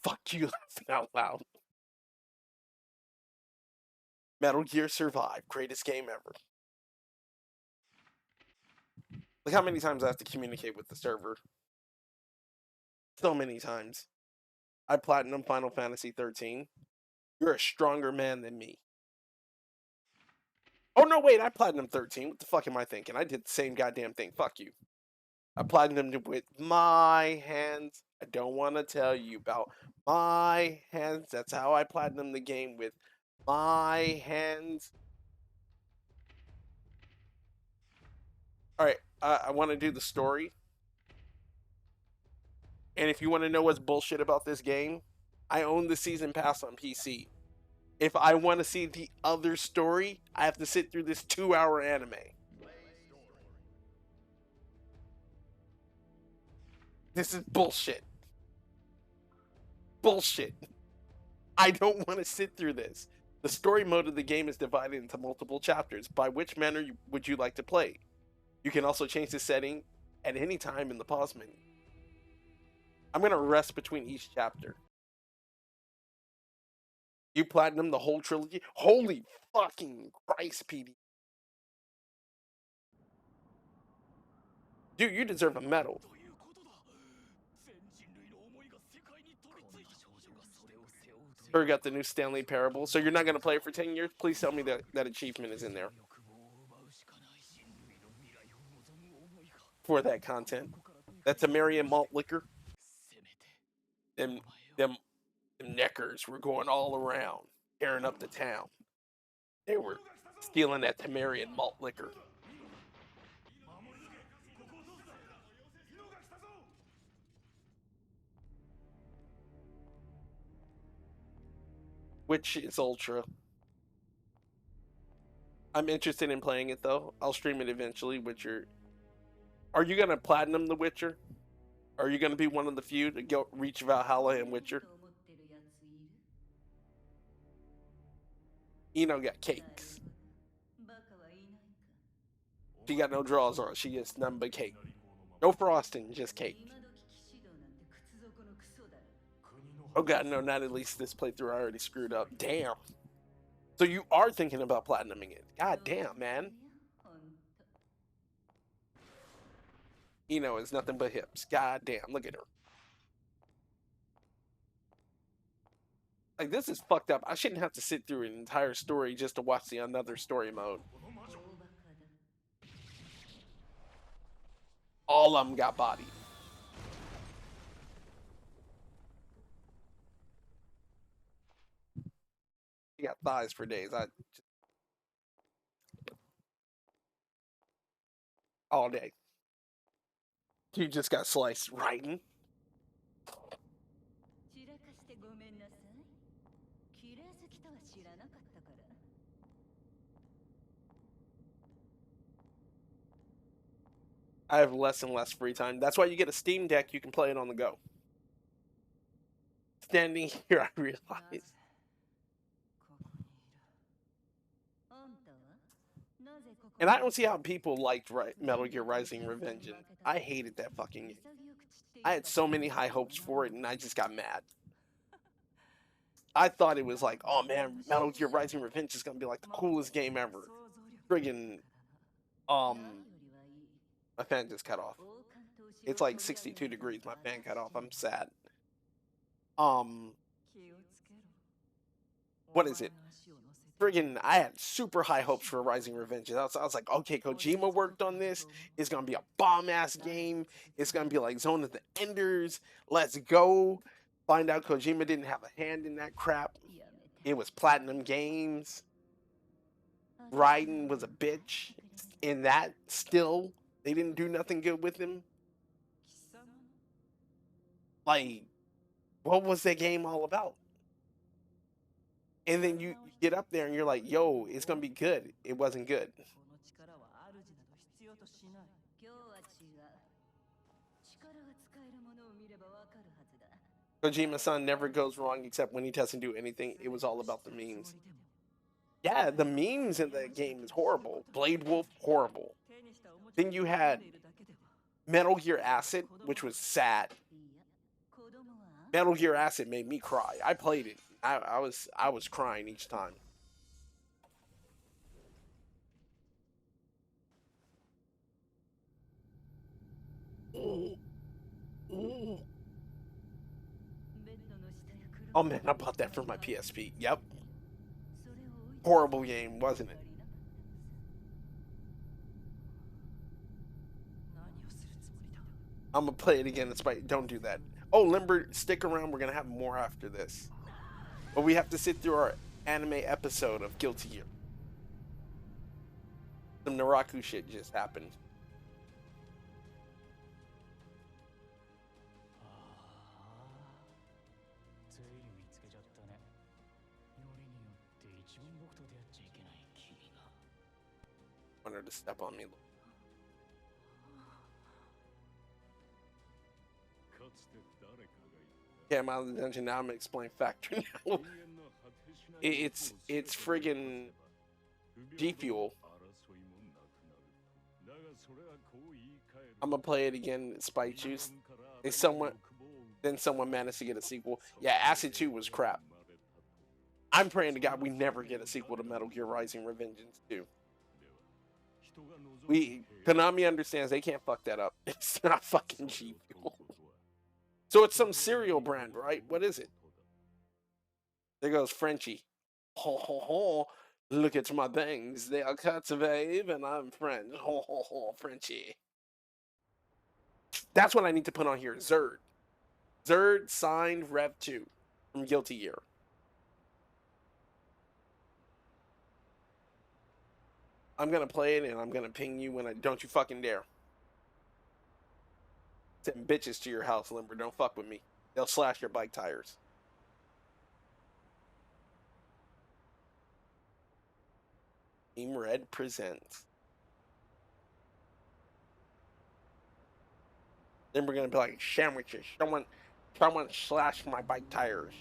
Fuck you laughing out loud. Metal Gear Survive. Greatest game ever. Look how many times I have to communicate with the server. So many times. I platinum Final Fantasy 13. You're a stronger man than me. Oh no, wait, I platinum 13. What the fuck am I thinking? I did the same goddamn thing. Fuck you. I platinumed with my hands. I don't want to tell you about my hands. That's how I platinum the game, with my hands. Alright, I want to do the story. And if you want to know what's bullshit about this game, I own the season pass on PC. If I want to see the other story, I have to sit through this 2-hour anime. This is bullshit. Bullshit. I don't want to sit through this. The story mode of the game is divided into multiple chapters. By which manner would you like to play? You can also change the setting at any time in the pause menu. I'm going to rest between each chapter. You platinum the whole trilogy? Holy fucking Christ, PD. Dude, you deserve a medal. Or got the new Stanley Parable. So you're not gonna play it for 10 years? Please tell me that that achievement is in there for that content. That's a Marion malt liquor. Them, them neckers were going all around, tearing up the town. They were stealing that Tamarian malt liquor. Which is Ultra. I'm interested in playing it though. I'll stream it eventually. Witcher. Are you gonna platinum The Witcher? Are you gonna be one of the few to go reach Valhalla and Witcher? Eno got cakes. She got no draws on. She gets nothing but cake. No frosting, just cake. Oh god, no, not at least this playthrough I already screwed up. Damn. So you are thinking about platinuming it. God damn, man. Eno is nothing but hips. God damn, look at her. Like, this is fucked up. I shouldn't have to sit through an entire story just to watch the another story mode. All of them got bodied. He got thighs for days. All day. He just got sliced writing. I have less and less free time. That's why you get a Steam Deck. You can play it on the go. Standing here, I realize. And I don't see how people liked Metal Gear Rising Revengeance. I hated that fucking game. I had so many high hopes for it, and I just got mad. I thought it was like, oh man, Metal Gear Rising Revenge is gonna be like the coolest game ever. Friggin', my fan just cut off. It's like 62 degrees. My fan cut off. I'm sad. What is it? Friggin', I had super high hopes for Rising Revenge. I was like, okay, Kojima worked on this. It's gonna be a bomb-ass game. It's gonna be like Zone of the Enders. Let's go. Find out Kojima didn't have a hand in that crap. It was Platinum Games. Raiden was a bitch. In that, still, they didn't do nothing good with him. Like, what was that game all about? And then you get up there and you're like, yo, it's going to be good. It wasn't good. Kojima-san never goes wrong except when he doesn't do anything. It was all about the memes. Yeah, the memes in the game is horrible. Blade Wolf, horrible. Then you had Metal Gear Acid, which was sad. Metal Gear Acid made me cry. I played it. I was crying each time. Oh man, I bought that for my PSP. Yep. Horrible game, wasn't it? I'm gonna play it again. Don't do that. Oh, Limber, stick around. We're gonna have more after this. But we have to sit through our anime episode of Guilty Gear. Some Naraku shit just happened. I want her to step on me. Yeah, I'm out of the dungeon now. I'm gonna explain Factor now. It's friggin' G Fuel. I'm gonna play it again. Spike Juice. Then someone managed to get a sequel. Yeah, Acid 2 was crap. I'm praying to God we never get a sequel to Metal Gear Rising Revengeance 2. Konami understands they can't fuck that up. It's not fucking G Fuel. So it's some cereal brand, right? What is it? There goes Frenchie. Ho ho ho. Look at my bangs. They are cultivate and I'm French. Ho ho ho, Frenchie. That's what I need to put on here. Zerd. Zerd signed Rev 2 from Guilty Gear. I'm gonna play it and I'm gonna ping you when I don't you fucking dare. Send bitches to your house, Limber. Don't fuck with me. They'll slash your bike tires. Team Red presents. Then we're gonna be like sandwiches. Someone slashed my bike tires,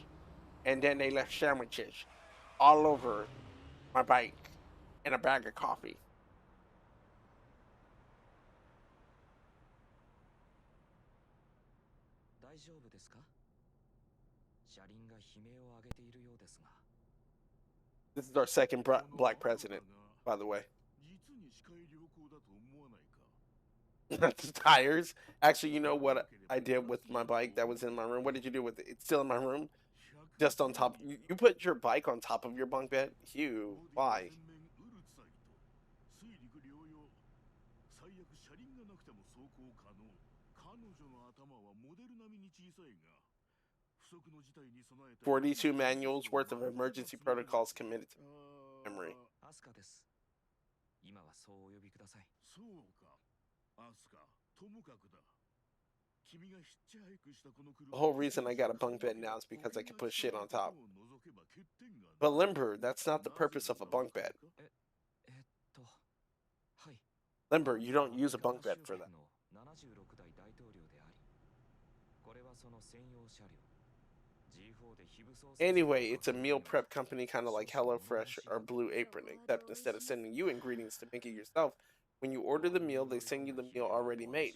and then they left sandwiches all over my bike and a bag of coffee. This is our second black president, by the way. The tires. Actually, you know what I did with my bike that was in my room? What did you do with it? It's still in my room. Just on top. You put your bike on top of your bunk bed? Hugh, why? $42 manuals worth of emergency protocols committed to memory. The whole reason I got a bunk bed now is because I can put shit on top. But Limber, that's not the purpose of a bunk bed. Limber, you don't use a bunk bed for that. Anyway, it's a meal prep company kind of like HelloFresh or Blue Apron, except instead of sending you ingredients to make it yourself, when you order the meal, they send you the meal already made.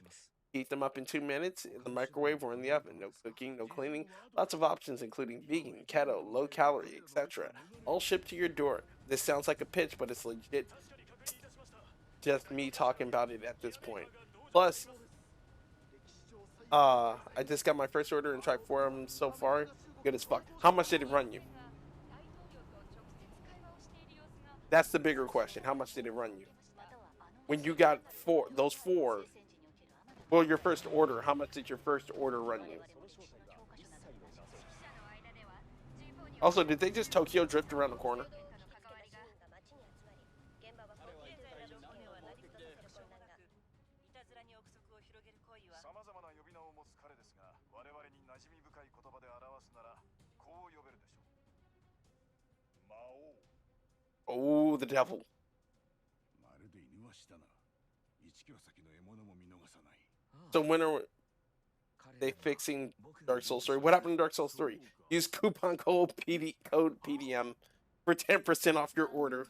Heat them up in 2 minutes in the microwave or in the oven. No cooking, no cleaning. Lots of options including vegan, keto, low calorie, etc. All shipped to your door. This sounds like a pitch, but it's legit just me talking about it at this point. Plus, I just got my first order and tried 4 of them so far. Good as fuck. How much did it run you? That's the bigger question. How much did it run you? When you got those four, well, your first order, how much did your first order run you? Also, did they just Tokyo drift around the corner? Oh, the devil. So when are they fixing Dark Souls 3? What happened to Dark Souls 3? Use coupon code PDM for 10% off your order.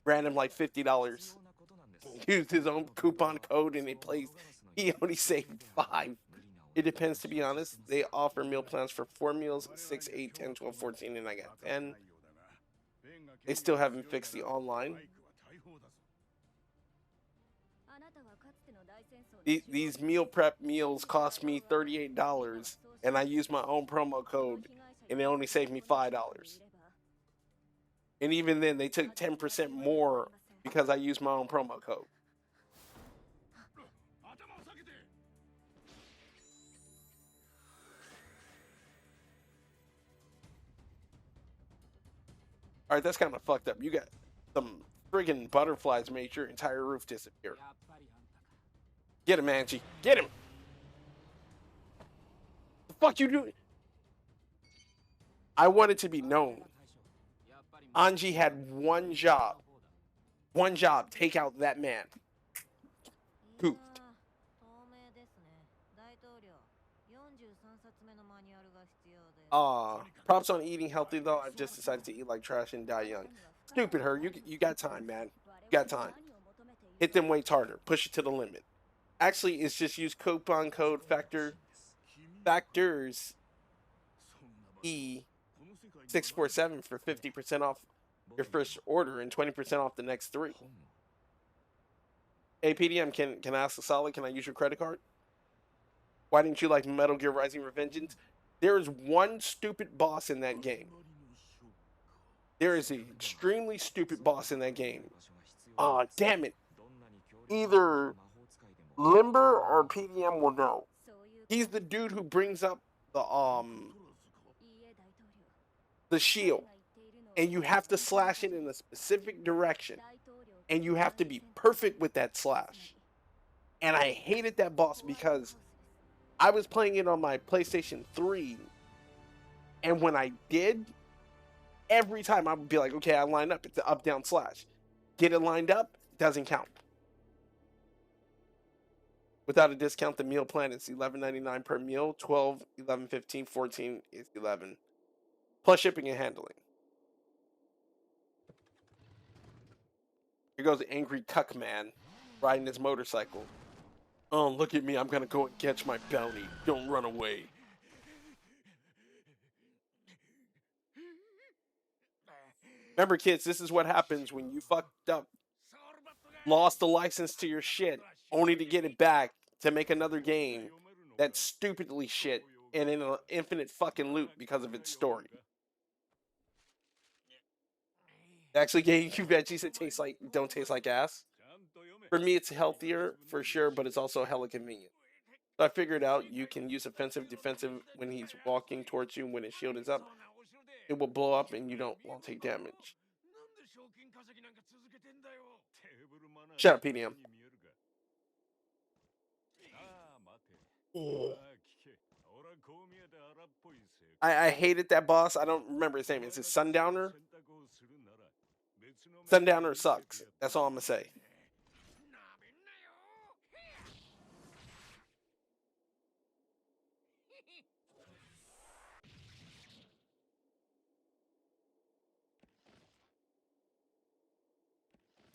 Random like $50. Used his own coupon code and he only saved 5. It depends, to be honest. They offer meal plans for 4 meals, 6, 8, 10, 12, 14, and I got 10. They still haven't fixed the online. These meal prep meals cost me $38, and I use my own promo code, and it only saved me $5. And even then, they took 10% more because I used my own promo code. All right, that's kind of fucked up. You got some friggin' butterflies made your entire roof disappear. Get him, Angie. Get him. The fuck you doing? I want it to be known. Angie had one job. One job. Take out that man. Pooped. Props on eating healthy though. I've just decided to eat like trash and die young. Stupid her. You got time, man. You got time. Hit them weights harder. Push it to the limit. Actually, it's just use coupon code factors E647 for 50% off your first order and 20% off the next 3. Hey, PDM, can I ask a solid? Can I use your credit card? Why didn't you like Metal Gear Rising Revengeance? There is one stupid boss in that game. There is an extremely stupid boss in that game. Damn it. Either Limber or PDM will know. He's the dude who brings up the shield, and you have to slash it in a specific direction, and you have to be perfect with that slash. And I hated that boss because I was playing it on my PlayStation 3, and when I did, every time I would be like, okay, I line up, it's the up, down, slash. Get it lined up, doesn't count. Without a discount, the meal plan is $11.99 per meal, 12, 11, 15, 14 is 11. Plus shipping and handling. Here goes the angry cuck man riding his motorcycle. Oh, look at me, I'm gonna go and catch my bounty. Don't run away. Remember, kids, this is what happens when you fucked up, lost the license to your shit, only to get it back to make another game that's stupidly shit and in an infinite fucking loop because of its story. They actually gave you veggies that don't taste like ass. For me, it's healthier for sure, but it's also hella convenient. So I figured out you can use offensive, defensive when he's walking towards you. When his shield is up, it will blow up and you won't take damage. Shut up, PDM. I hated that boss. I don't remember his name. Is it Sundowner? Sundowner sucks. That's all I'm gonna say.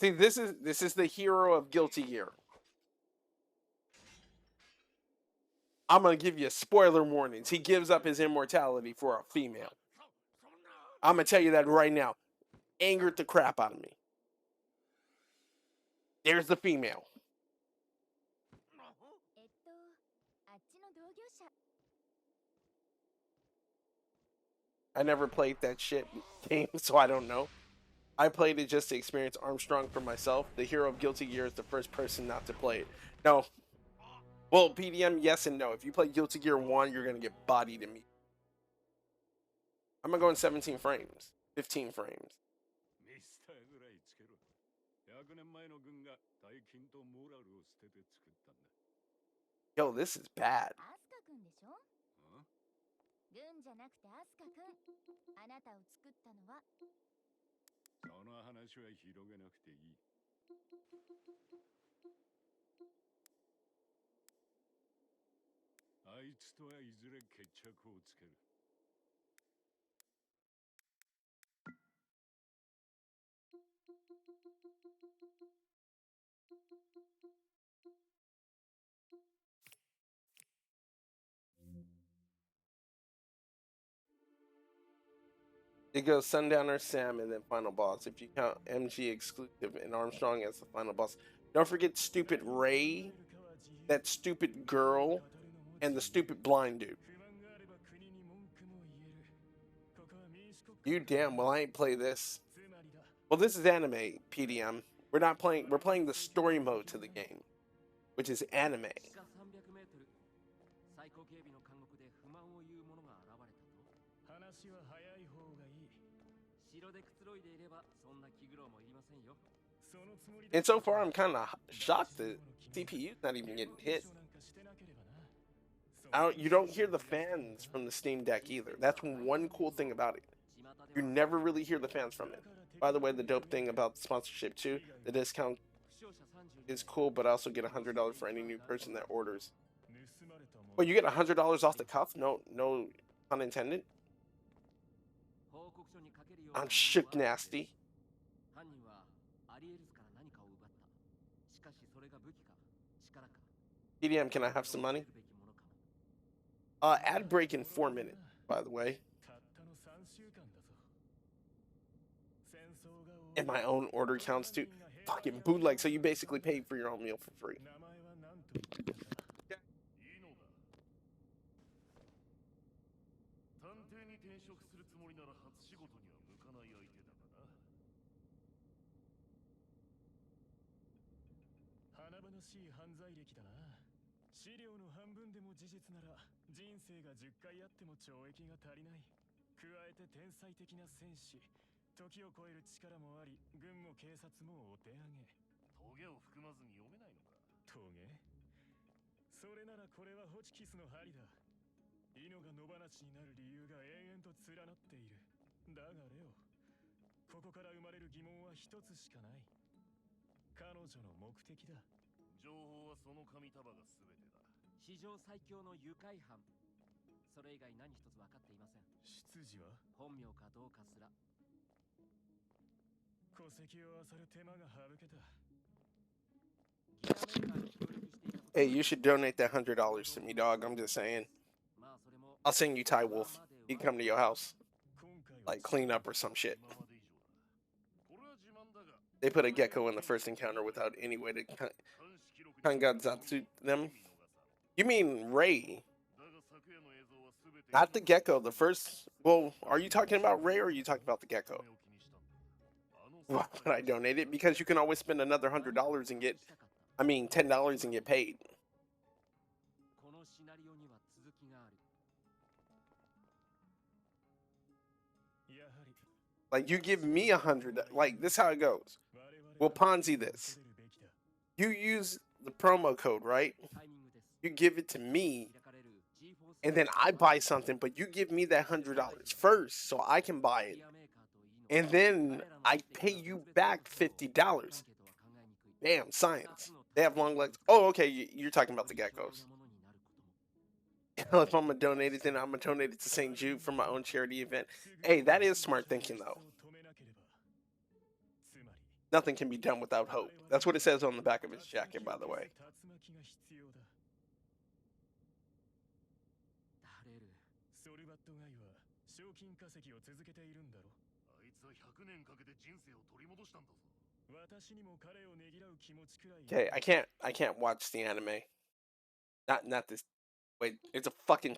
See, this is the hero of Guilty Gear. I'm gonna give you spoiler warnings. He gives up his immortality for a female. I'm gonna tell you that right now. Angered the crap out of me. There's the female. I never played that shit game, so I don't know. I played it just to experience Armstrong for myself. The hero of Guilty Gear is the first person not to play it. No. Well, PDM, yes and no. If you play Guilty Gear 1, you're going to get bodied immediately. I'm going to go in 17 frames. 15 frames. Yo, this is bad. It goes Sundowner, Sam, and then final boss. If you count MG exclusive and Armstrong as the final boss. Don't forget stupid Ray, that stupid girl, and the stupid blind dude. You damn well I ain't play this. Well, this is anime, PDM. We're playing the story mode to the game, which is anime. And so far, I'm kind of shocked that CPU's not even getting hit. You don't hear the fans from the Steam Deck either. That's one cool thing about it. You never really hear the fans from it. By the way, the dope thing about the sponsorship too, the discount is cool, but I also get $100 for any new person that orders. Well, you get $100 off the cuff? No pun intended. I'm shook nasty. PDM, can I have some money? Ad break in 4 minutes, by the way. And my own order counts too. fucking bootleg, so you basically paid for your own meal for free. 名前は何と言ったかいいのだ探偵に転職するつもりなら初仕事には向かない相手だがな華々しい犯罪歴だな資料の半分でも事実なら人生が10回あっても懲役が足りない加えて天才的な戦士時を超える力もあり軍も警察もお手上げトゲを含まずに読めないのかトゲそれならこれはホチキスの針だイノが野放しになる理由が延々と連なっているだがレオここから生まれる疑問は一つしかない彼女の目的だ情報はその紙束が全てだ史上最強の愉快犯。それ以外何一つ分かっていません。出自は本名かどうかすら。戸籍を漁る手間が省けたギアメーカーに協力していたこと Hey, you should donate that $100 to me, dog. I'm just saying. まあそれも I'll send you Ty Wolf. He can come to your house, 今回は like clean up or some shit. 今まで以上だこれは自慢だが They put a gecko in the first encounter without any way to 監視記録に kangatzatsu them. 見逃さん You mean Ray, だが昨夜の映像は全て not the gecko. The first. Well, are you talking about Ray or are you talking about the gecko? 目を気にしたんだあの Why would I donate it? Because you can always spend another $100 and get, I mean, $10 and get paid. このシナリオには続きがある。やはり Like you give me $100. Like this, is how it goes. 我々 We'll が Ponzi this. 受けるべきだ You use the promo code, right? タイミングです。 You give it to me, 開かれる G-Force and then I buy something, but you give me that $100 first, so I can buy it, ギアメーカーといいの and then I pay you back $50. Damn, science. They have long legs. Oh, okay. You're talking about the geckos. If I'm gonna donate it, then I'm gonna donate it to St. Jude for my own charity event. Hey, that is smart thinking, though. 止めなければつまり Nothing can be done without hope. That's what it says on the back of his jacket, by the way. 竜巻が必要だダレル。ソルバットガイは賞金稼ぎを続けているんだろあいつは100年かけて人生を取り戻したんだぞ私にも彼をねぎらう気持ちくらい Okay, I can't watch the anime. Not this. Wait, it's a fucking.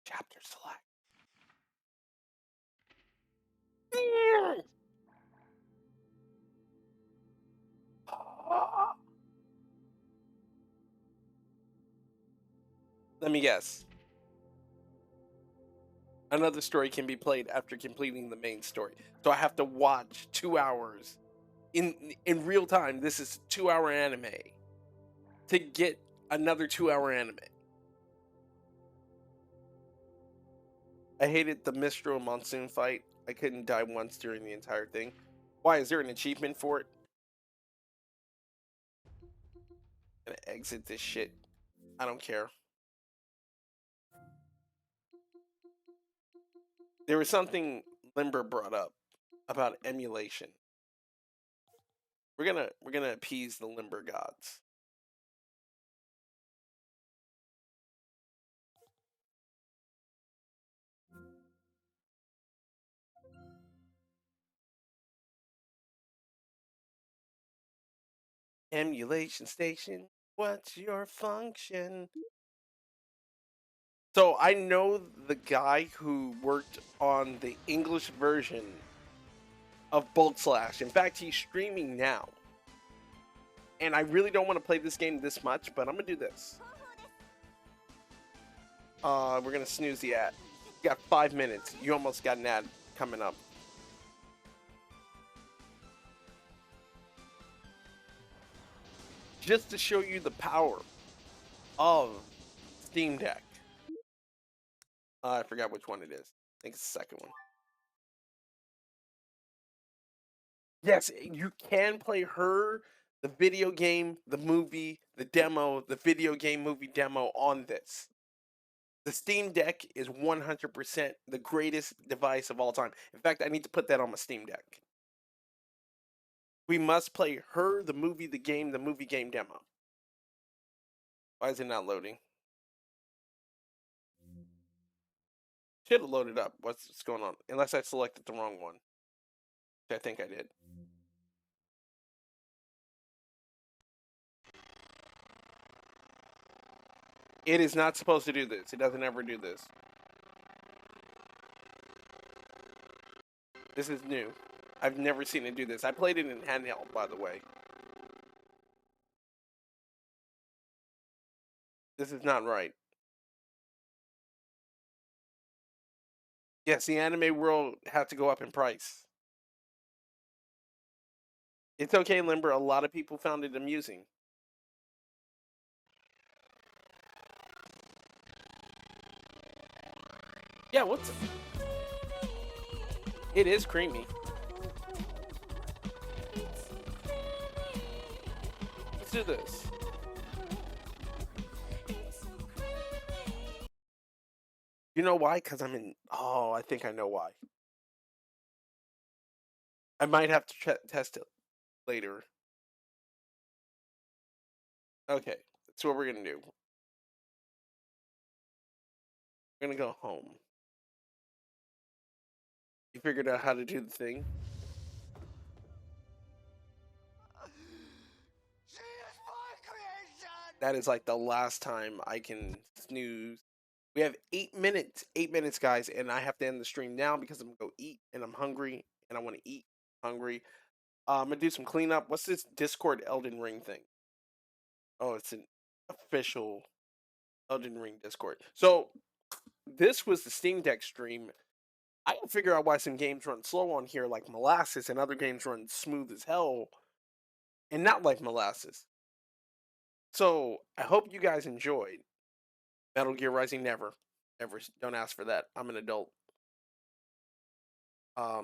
Chapter select. Let me guess. Another story can be played after completing the main story. So I have to watch 2 hours in real time. This is 2-hour anime to get another 2-hour anime. I hated the Mistral Monsoon fight. I couldn't die once during the entire thing. Why? Is there an achievement for it? I'm gonna exit this shit. I don't care. There was something Limber brought up about emulation. We're gonna appease the Limber gods. Emulation station, what's your function? So I know the guy who worked on the English version of Bulk Slash. In fact, he's streaming now. And I really don't want to play this game this much, but I'm gonna do this. We're gonna snooze the ad. You got 5 minutes. You almost got an ad coming up. Just to show you the power of Steam Deck. I forgot which one it is. I think it's the second one. Yes, you can play her, the video game, the movie, the demo, the video game movie demo on this. The Steam Deck is 100% the greatest device of all time. In fact, I need to put that on my Steam Deck. We must play her, the movie game demo. Why is it not loading? Should have loaded up. What's going on? Unless I selected the wrong one. I think I did. It is not supposed to do this. It doesn't ever do this. This is new. I've never seen it do this. I played it in handheld, by the way. This is not right. Yes, the anime world had to go up in price. It's okay, Limber. A lot of people found it amusing. Yeah, what's... It is creamy. Let's do this. You know why? Because I'm in... Oh, I think I know why. I might have to test it later. Okay, that's what we're going to do. We're going to go home. You figured out how to do the thing? That is like the last time I can snooze. We have 8 minutes. 8 minutes, guys, and I have to end the stream now because I'm going to go eat, and I'm hungry, and I want to eat. Hungry. I'm going to do some cleanup. What's this Discord Elden Ring thing? Oh, it's an official Elden Ring Discord. So, this was the Steam Deck stream. I can figure out why some games run slow on here like Molasses and other games run smooth as hell and not like Molasses. So, I hope you guys enjoyed Metal Gear Rising Never. Ever. Don't ask for that. I'm an adult. At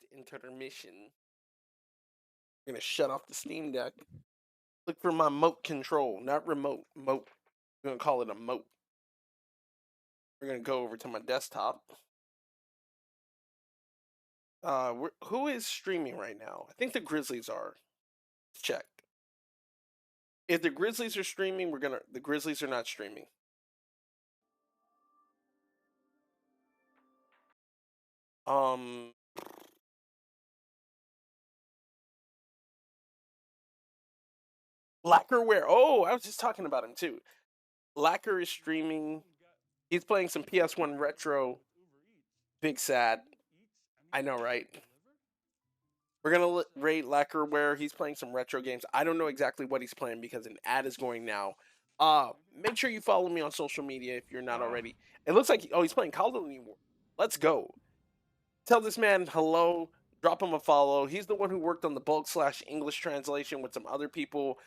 the intermission. I'm going to shut off the Steam Deck. Look for my moat control, not remote. Moat. I'm going to call it a moat. We're going to go over to my desktop. Who is streaming right now? I think the Grizzlies are. Let's check. If the Grizzlies are streaming, the Grizzlies are not streaming. Lacquerware. Oh, I was just talking about him too. Lacquer is streaming. He's playing some PS1 retro. Big sad. I know, right? We're gonna rate Lacquerware. He's playing some retro games. I don't know exactly what he's playing because an ad is going now. Make sure you follow me on social media if you're not already. It looks like he's playing Call of Duty. Let's go. Tell this man hello. Drop him a follow. He's the one who worked on the bulk/English translation with some other people,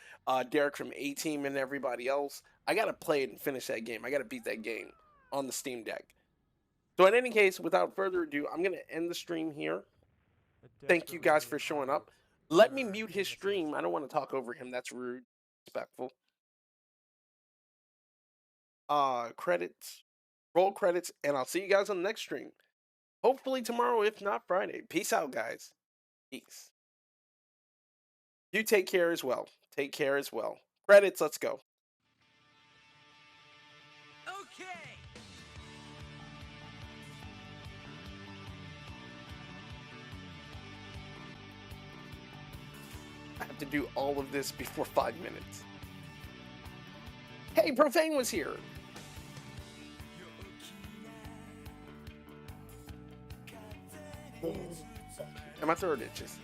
Derek from A-Team and everybody else. I gotta play it and finish that game. I gotta beat that game on the Steam Deck. So in any case, without further ado, I'm gonna end the stream here. Thank you guys for showing up. Let me mute his stream. I don't want to talk over him. That's rude. Respectful. Credits. Roll credits, and I'll see you guys on the next stream. Hopefully tomorrow, if not Friday. Peace out, guys. Peace. You take care as well. Take care as well. Credits, let's go. Okay. I have to do all of this before 5 minutes. Hey, Profane was here. And my throat itches.